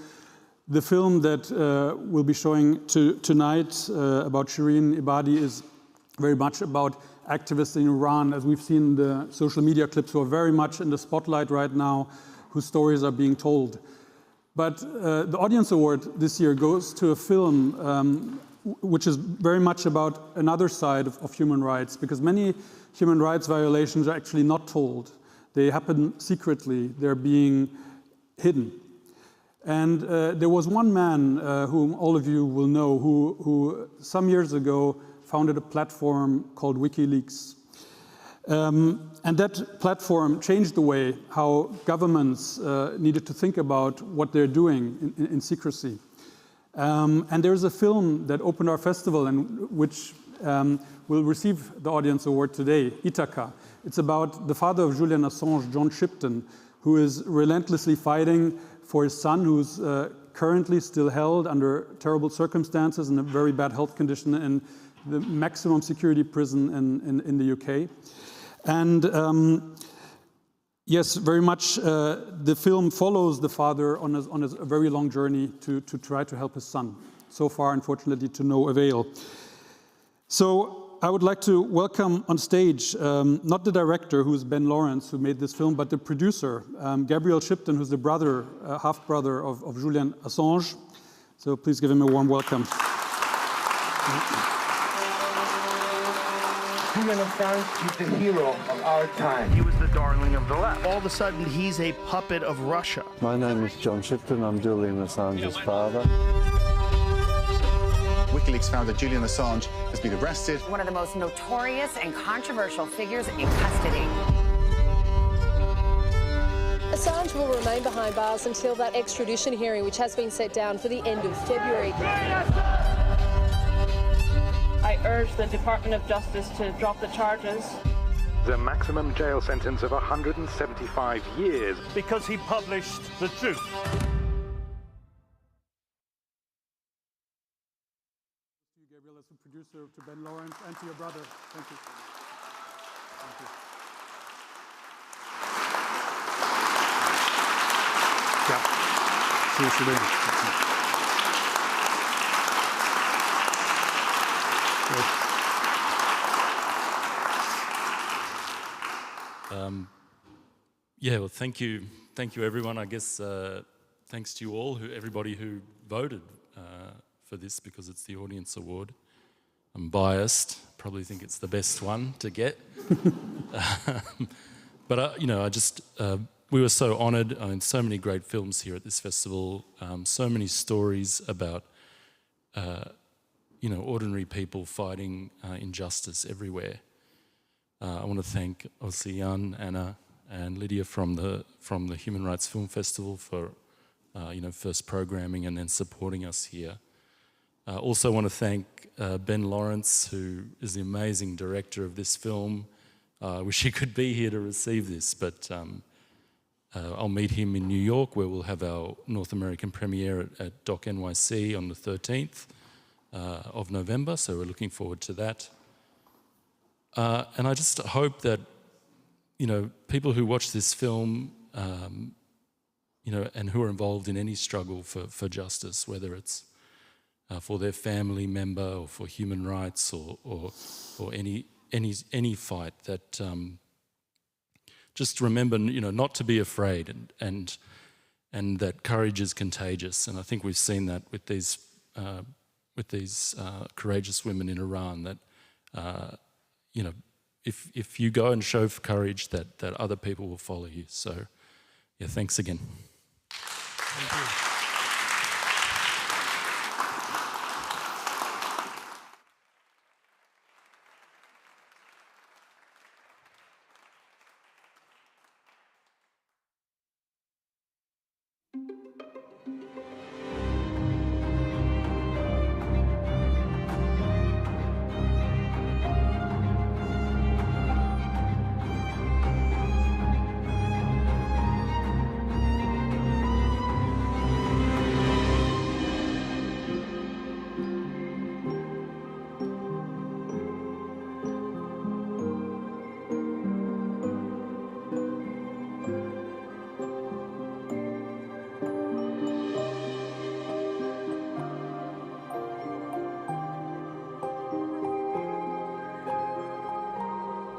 The film that we'll be showing tonight about Shirin Ebadi is very much about activists in Iran, as we've seen the social media clips, who are very much in the spotlight right now, whose stories are being told. But the Audience Award this year goes to a film which is very much about another side of human rights, because many human rights violations are actually not told. They happen secretly. They're being hidden. And there was one man whom all of you will know who some years ago founded a platform called WikiLeaks. And that platform changed the way how governments needed to think about what they're doing in secrecy. And there's a film that opened our festival and which will receive the Audience Award today, Ithaca. It's about the father of Julian Assange, John Shipton, who is relentlessly fighting for his son, who's currently still held under terrible circumstances in a very bad health condition in the maximum security prison in the UK. And yes, very much the film follows the father on his very long journey to try to help his son. So far, unfortunately, to no avail. So I would like to welcome on stage, not the director, who's Ben Lawrence, who made this film, but the producer, Gabriel Shipton, who's the brother, half-brother of Julian Assange. So please give him a warm welcome. Julian Assange is the hero of our time. He was the darling of the left. All of a sudden, he's a puppet of Russia. My name is John Shipton. I'm Julian Assange's father. WikiLeaks founder Julian Assange has been arrested. One of the most notorious and controversial figures in custody. Assange will remain behind bars until that extradition hearing, which has been set down for the end of February. I urge the Department of Justice to drop the charges. The maximum jail sentence of 175 years. Because he published the truth. Gabriel, as the producer, to Ben Lawrence, and to your brother. Thank you. Thank you. Yeah. See you soon. Yeah, well, thank you everyone. I guess thanks to you all, everybody who voted for this, because it's the Audience Award. I'm biased, probably think it's the best one to get. But we were so honoured. I mean, so many great films here at this festival. So many stories about ordinary people fighting injustice everywhere. I want to thank obviously Jan, Anna, and Lydia from the Human Rights Film Festival for first programming and then supporting us here. Also want to thank Ben Lawrence, who is the amazing director of this film. I wish he could be here to receive this, but I'll meet him in New York, where we'll have our North American premiere at Doc NYC on the 13th of November, so we're looking forward to that. And I just hope that, people who watch this film, and who are involved in any struggle for justice, whether it's for their family member or for human rights or any fight, that just remember, not to be afraid, and that courage is contagious. And I think we've seen that with these courageous women in Iran. That if you go and show courage, that other people will follow you. So, yeah, thanks again. Thank you.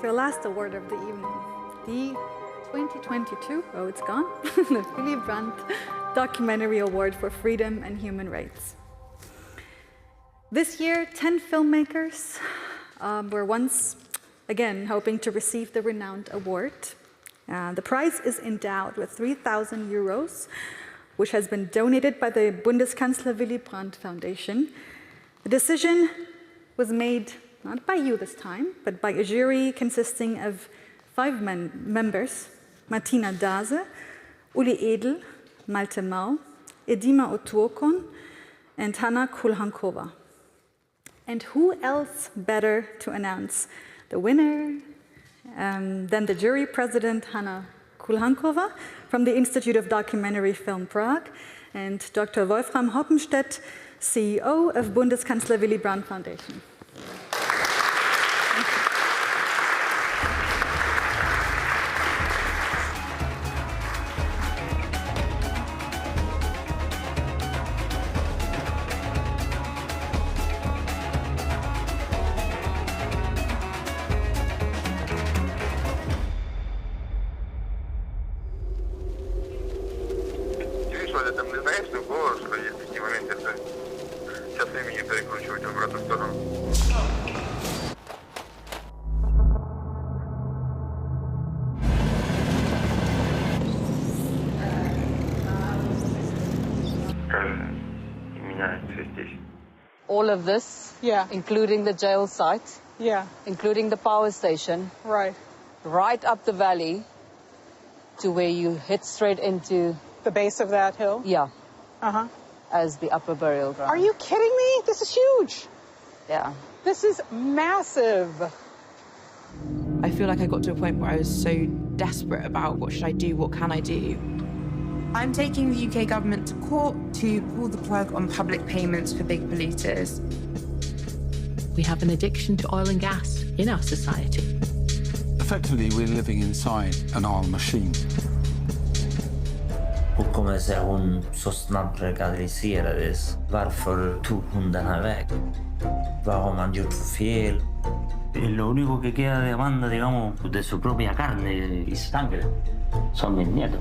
The last award of the evening, the 2022, oh, it's gone, the Valibrant Documentary Award for Freedom and Human Rights. This year, 10 filmmakers were once again hoping to receive the renowned award. The prize is endowed with 3,000 euros, which has been donated by the Bundeskanzler-Willy-Brandt Foundation. The decision was made not by you this time, but by a jury consisting of 5 members: Martina Dase, Uli Edel, Malte Mau, Edima Otuokon, and Hanna Kulhankova. And who else better to announce the winner than the jury president, Hanna Kulhankova, from the Institute of Documentary Film Prague, and Dr. Wolfram Hoppenstedt, CEO of Bundeskanzler-Willy-Brandt Foundation. All of this, including the jail site, including the power station, right up the valley to where you hit straight into the base of that hill? Yeah. As the upper burial ground. Are you kidding me? This is huge. Yeah. This is massive. I feel like I got to a point where I was so desperate about what should I do, what can I do? I'm taking the UK government to court to pull the plug on public payments for big polluters. We have an addiction to oil and gas in our society. Effectively, we're living inside an oil machine. Hon kommer säga hon så snabbt radikaliserades. Varför tog hon den här vägen? Vad har man gjort för fel? Lo único que queda de Amanda, digamos, de su propia carne y sangre son mis nietos.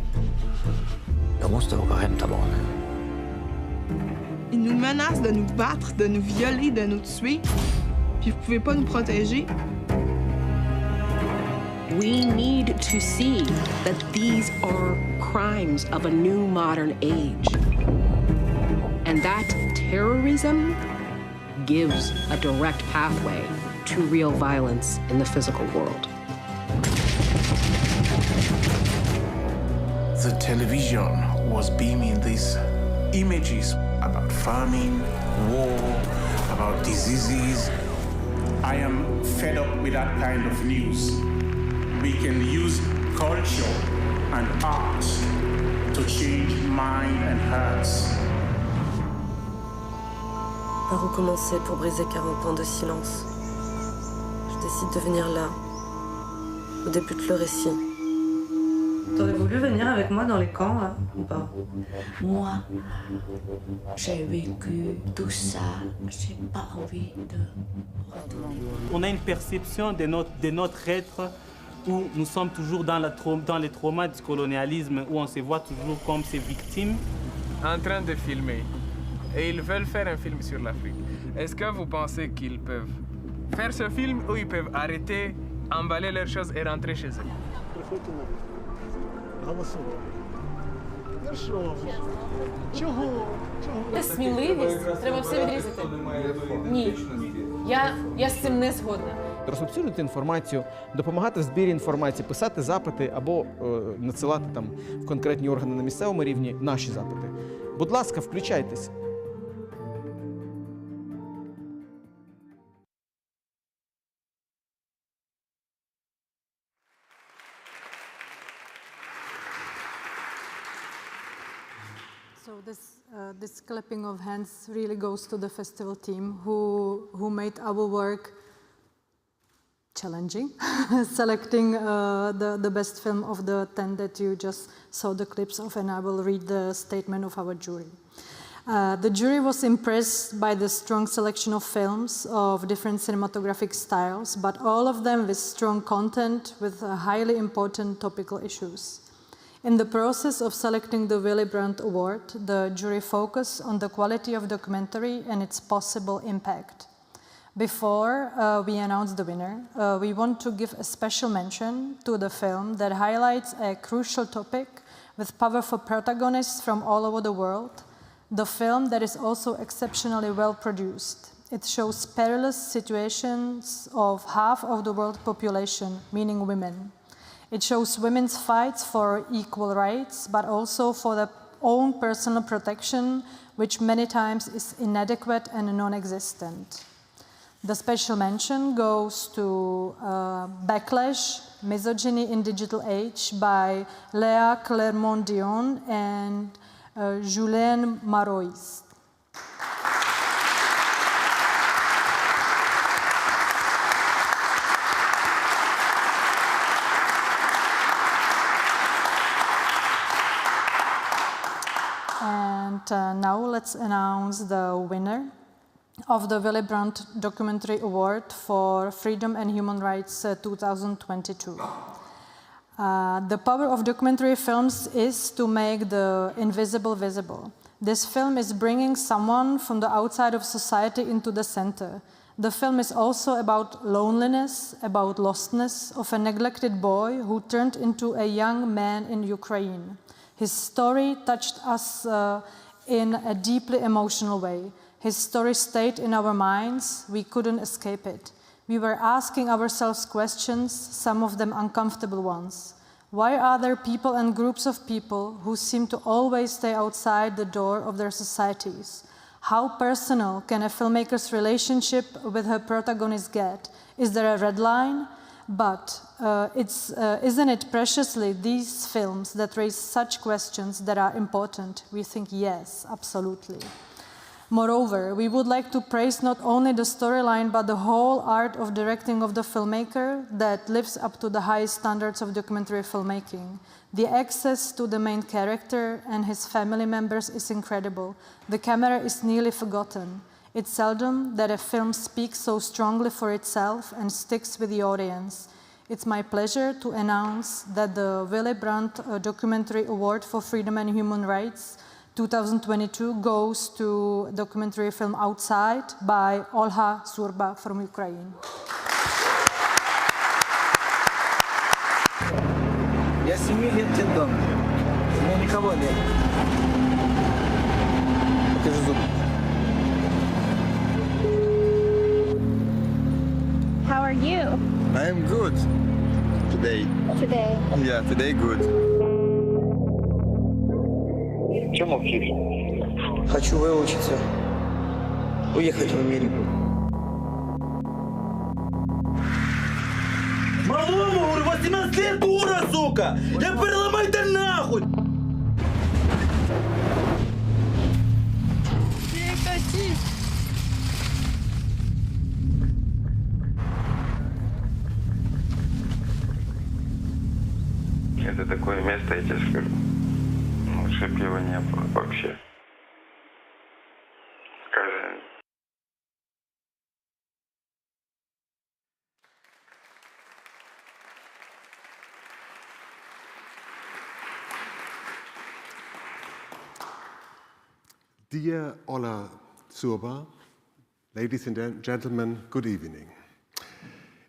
Jag måste åka och hämta barnen. Ils nous menacent de nous battre, de nous violer, de nous tuer. Puis vous pouvez pas nous protéger. We need to see that these are crimes of a new modern age. And that terrorism gives a direct pathway to real violence in the physical world. The television was beaming these images about famine, war, about diseases. I am fed up with that kind of news. We can use culture and art to change mind and hearts. Par où commencer pour briser 40 ans de silence? Je décide de venir là, où débute le récit. T'aurais voulu venir avec moi dans les camps, là, ou pas? Moi, j'ai vécu tout ça, j'ai pas envie de retourner. On a une perception de notre être où nous sommes toujours dans les traumas du colonialisme, où on se voit toujours comme ces victimes. En train de filmer. Et ils veulent faire un film sur l'Afrique. Est-ce que vous pensez qu'ils peuvent faire ce film ou ils peuvent arrêter, emballer leurs choses et rentrer chez eux? Сміливість треба все відрізати. Ні, я з цим не згодна. Розповсюджувати інформацію, допомагати в збірі інформації, писати запити або надсилати там в конкретні органи на місцевому рівні наші запити. Будь ласка, включайтесь. So this clapping of hands really goes to the festival team who made our work challenging, selecting the best film of the 10 that you just saw the clips of, and I will read the statement of our jury. The jury was impressed by the strong selection of films of different cinematographic styles, but all of them with strong content with highly important topical issues. In the process of selecting the Willy-Brandt Award, the jury focused on the quality of documentary and its possible impact. Before we announce the winner, we want to give a special mention to the film that highlights a crucial topic with powerful protagonists from all over the world, the film that is also exceptionally well produced. It shows perilous situations of half of the world population, meaning women. It shows women's fights for equal rights, but also for their own personal protection, which many times is inadequate and non-existent. The special mention goes to Backlash, Misogyny in Digital Age by Léa Clermont-Dion and Julian Marois. And now let's announce the winner of the Willy-Brandt Documentary Award for Freedom and Human Rights 2022. The power of documentary films is to make the invisible visible. This film is bringing someone from the outside of society into the center. The film is also about loneliness, about lostness of a neglected boy who turned into a young man in Ukraine. His story touched us in a deeply emotional way. His story stayed in our minds. We couldn't escape it. We were asking ourselves questions, some of them uncomfortable ones. Why are there people and groups of people who seem to always stay outside the door of their societies? How personal can a filmmaker's relationship with her protagonist get? Is there a red line? But isn't it preciously these films that raise such questions that are important? We think yes, absolutely. Moreover, we would like to praise not only the storyline, but the whole art of directing of the filmmaker that lives up to the highest standards of documentary filmmaking. The access to the main character and his family members is incredible. The camera is nearly forgotten. It's seldom that a film speaks so strongly for itself and sticks with the audience. It's my pleasure to announce that the Willy-Brandt Documentary Award for Freedom and Human Rights 2022 goes to documentary film Outside by Olha Surba from Ukraine. Я 7 лет детдом. У меня никого нет. Покажи зубы. How are you? I am good. Today. Today. Yeah, today good. Чего молчишь? Хочу выучиться. Уехать в Америку. Семен, след дура, сука! Я переломай-то нахуй! Прекрати! Это такое место, я тебе скажу. Лучше б его не было вообще. Скажи. Dear Ola Surba, ladies and gentlemen, good evening.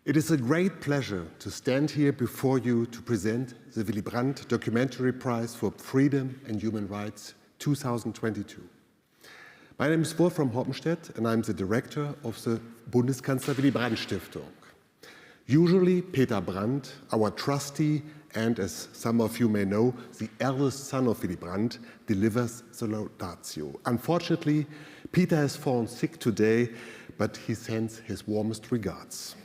It is a great pleasure to stand here before you to present the Willy-Brandt Documentary Prize for Freedom and Human Rights 2022. My name is Wolfram Hoppenstedt and I'm the director of the Bundeskanzler-Willy-Brandt-Stiftung. Usually Peter Brandt, our trustee, and as some of you may know, the eldest son of Willy Brandt, delivers the Laudatio. Unfortunately, Peter has fallen sick today, but he sends his warmest regards.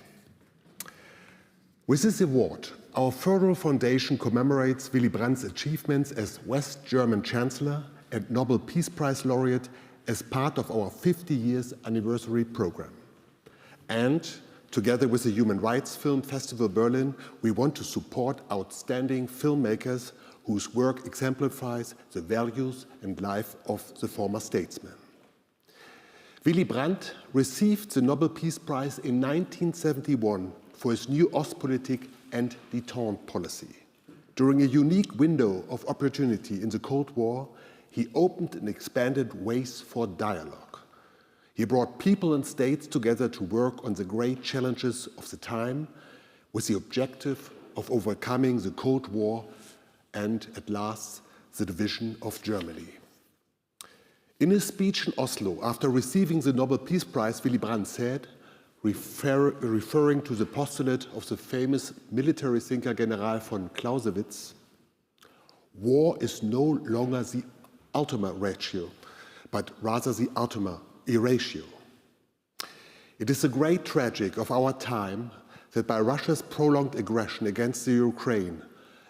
With this award, our Federal Foundation commemorates Willy Brandt's achievements as West German Chancellor and Nobel Peace Prize laureate as part of our 50 years anniversary program. And together with the Human Rights Film Festival Berlin, we want to support outstanding filmmakers whose work exemplifies the values and life of the former statesman. Willy Brandt received the Nobel Peace Prize in 1971 for his new Ostpolitik and Détente policy. During a unique window of opportunity in the Cold War, he opened and expanded ways for dialogue. He brought people and states together to work on the great challenges of the time with the objective of overcoming the Cold War and, at last, the division of Germany. In his speech in Oslo, after receiving the Nobel Peace Prize, Willy Brandt said, referring to the postulate of the famous military thinker General von Clausewitz, war is no longer the ultima ratio, but rather the ultima ratio. It is a great tragedy of our time that by Russia's prolonged aggression against the Ukraine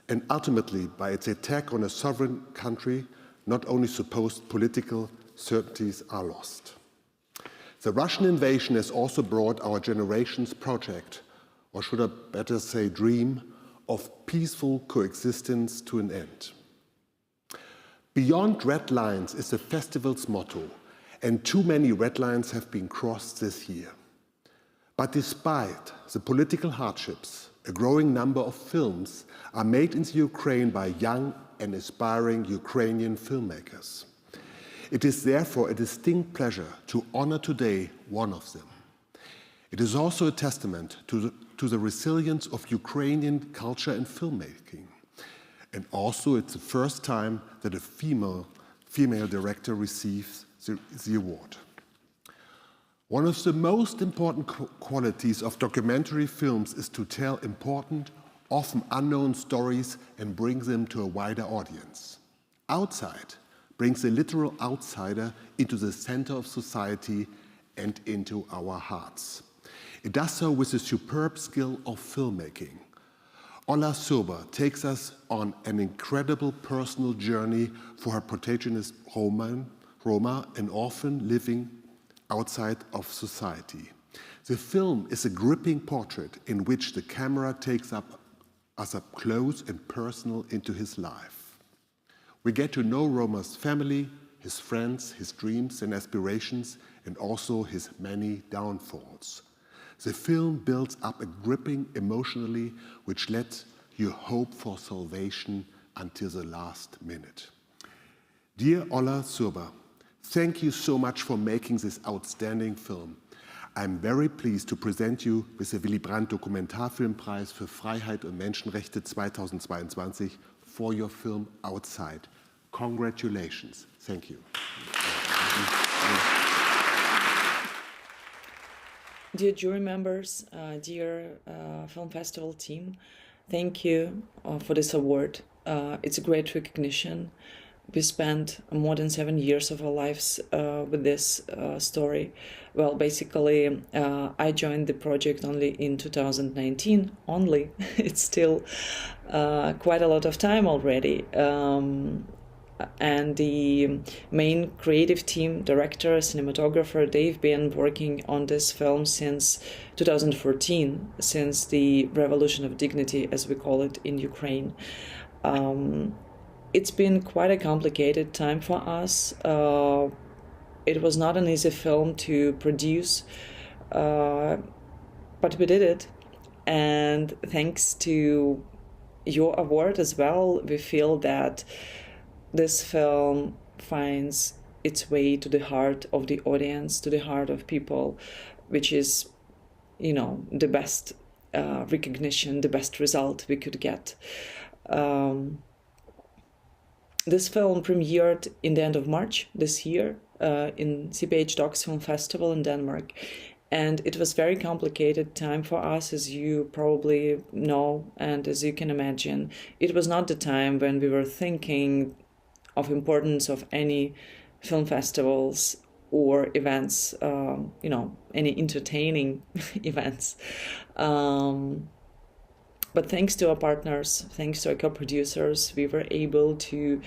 and ultimately by its attack on a sovereign country, not only supposed political certainties are lost. The Russian invasion has also brought our generation's project, or should I better say dream, of peaceful coexistence to an end. Beyond red lines is the festival's motto, and too many red lines have been crossed this year. But despite the political hardships, a growing number of films are made in the Ukraine by young and aspiring Ukrainian filmmakers. It is therefore a distinct pleasure to honor today one of them. It is also a testament to the resilience of Ukrainian culture and filmmaking. And also it's the first time that a female director receives the award. One of the most important qualities of documentary films is to tell important, often unknown stories and bring them to a wider audience. Outside brings the literal outsider into the center of society and into our hearts. It does so with the superb skill of filmmaking. Ola Surba takes us on an incredible personal journey for her protagonist Roma, an orphan living outside of society. The film is a gripping portrait in which the camera takes us up close and personal into his life. We get to know Roma's family, his friends, his dreams and aspirations, and also his many downfalls. The film builds up a gripping emotionally, which lets you hope for salvation until the last minute. Dear Ola Surba, thank you so much for making this outstanding film. I'm very pleased to present you with the Willy Brandt Dokumentarfilmpreis für Freiheit und Menschenrechte 2022 for your film Outside. Congratulations. Thank you. Dear jury members, dear Film Festival team, thank you for this award. It's a great recognition we spent more than 7 years of our lives with this story. Well, basically, I joined the project only in 2019, only. It's still quite a lot of time already. And the main creative team, director, cinematographer, they've been working on this film since 2014, since the Revolution of Dignity, as we call it in Ukraine. It's been quite a complicated time for us. It was not an easy film to produce, but we did it. And thanks to your award as well, we feel that this film finds its way to the heart of the audience, to the heart of people, which is, the best recognition, the best result we could get. This film premiered in the end of March this year in CPH Docs Film Festival in Denmark. And it was very complicated time for us, as you probably know, and as you can imagine. It was not the time when we were thinking of importance of any film festivals or events, any entertaining events. But thanks to our partners, thanks to our co-producers, we were able to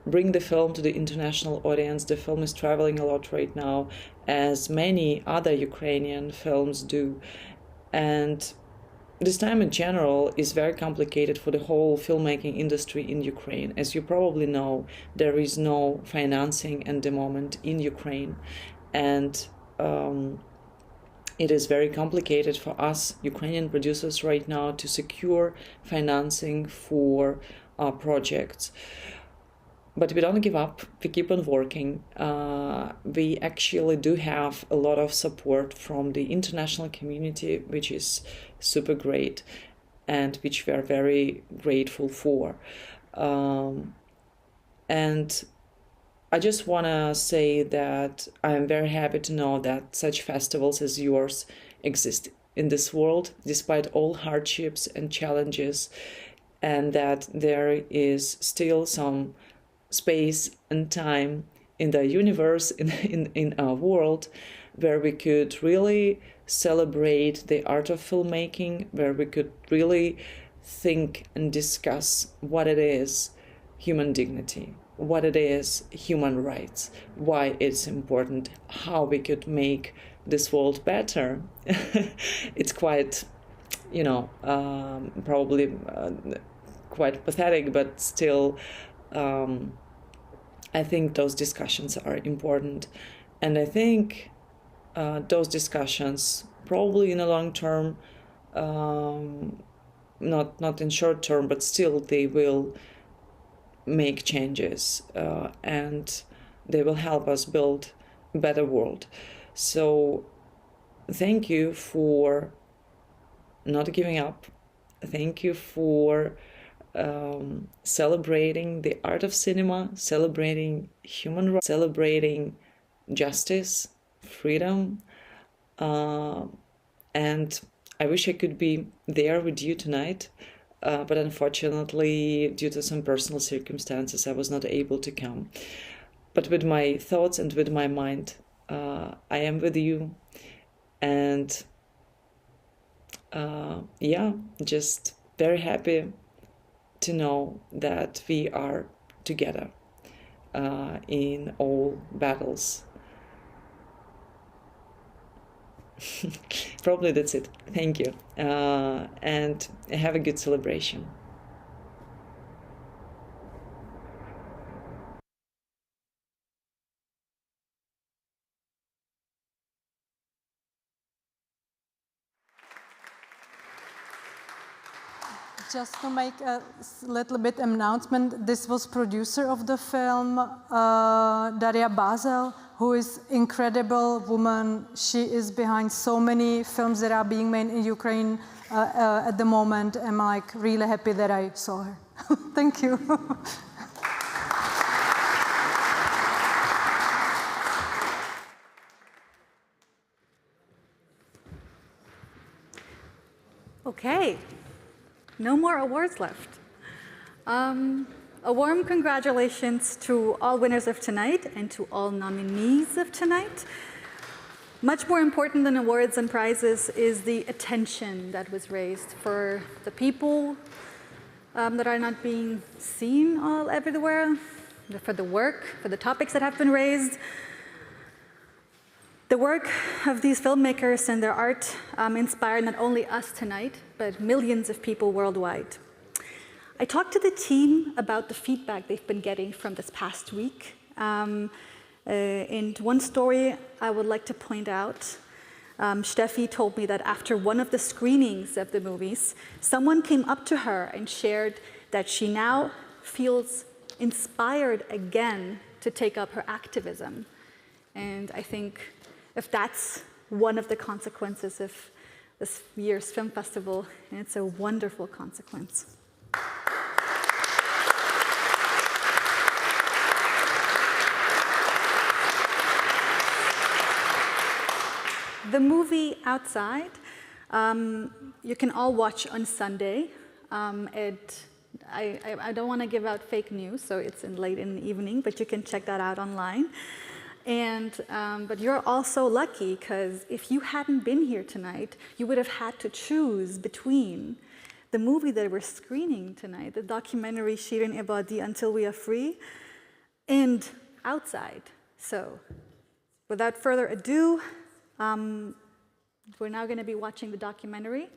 bring the film to the international audience. The film is traveling a lot right now, as many other Ukrainian films do. And this time in general is very complicated for the whole filmmaking industry in Ukraine. As you probably know, there is no financing at the moment in Ukraine. And it is very complicated for us Ukrainian producers right now to secure financing for our projects. But we don't give up. We keep on working. We actually do have a lot of support from the international community, which is super great and which we are very grateful for. And I just want to say that I am very happy to know that such festivals as yours exist in this world, despite all hardships and challenges, and that there is still some space and time in the universe, in our world, where we could really celebrate the art of filmmaking, where we could really think and discuss what it is human dignity, what it is human rights, why it's important, how we could make this world better. It's quite, probably quite pathetic, but still, I think those discussions are important. And I think those discussions, probably in the long term, not in short term, but still they will make changes and they will help us build a better world. So thank you for not giving up. Thank you for celebrating the art of cinema, celebrating human rights, celebrating justice, freedom. And I wish I could be there with you tonight. But unfortunately, due to some personal circumstances, I was not able to come. But with my thoughts and with my mind, I am with you. And just very happy to know that we are together in all battles. Probably that's it. Thank you. And have a good celebration. Just to make a little bit announcement, this was producer of the film, Daria Basel, who is incredible woman. She is behind so many films that are being made in Ukraine at the moment. I'm like really happy that I saw her. Thank you. Okay. No more awards left. a warm congratulations to all winners of tonight and to all nominees of tonight. Much more important than awards and prizes is the attention that was raised for the people that are not being seen all everywhere, for the work, for the topics that have been raised. The work of these filmmakers and their art inspired not only us tonight, but millions of people worldwide. I talked to the team about the feedback they've been getting from this past week. And one story I would like to point out, Steffi told me that after one of the screenings of the movies, someone came up to her and shared that she now feels inspired again to take up her activism. And I think if that's one of the consequences of this year's film festival, it's a wonderful consequence. The movie Outside, you can all watch on Sunday. I don't want to give out fake news, so it's late in the evening, but you can check that out online. But you're also lucky, because if you hadn't been here tonight, you would have had to choose between the movie that we're screening tonight, the documentary Shirin, Ebadi, Until We Are Free, and Outside. So without further ado, we're now going to be watching the documentary.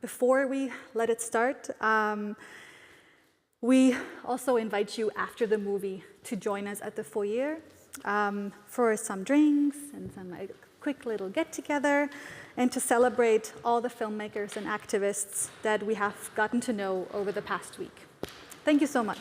Before we let it start, we also invite you after the movie to join us at the foyer for some drinks and some quick little get-together, and to celebrate all the filmmakers and activists that we have gotten to know over the past week. Thank you so much.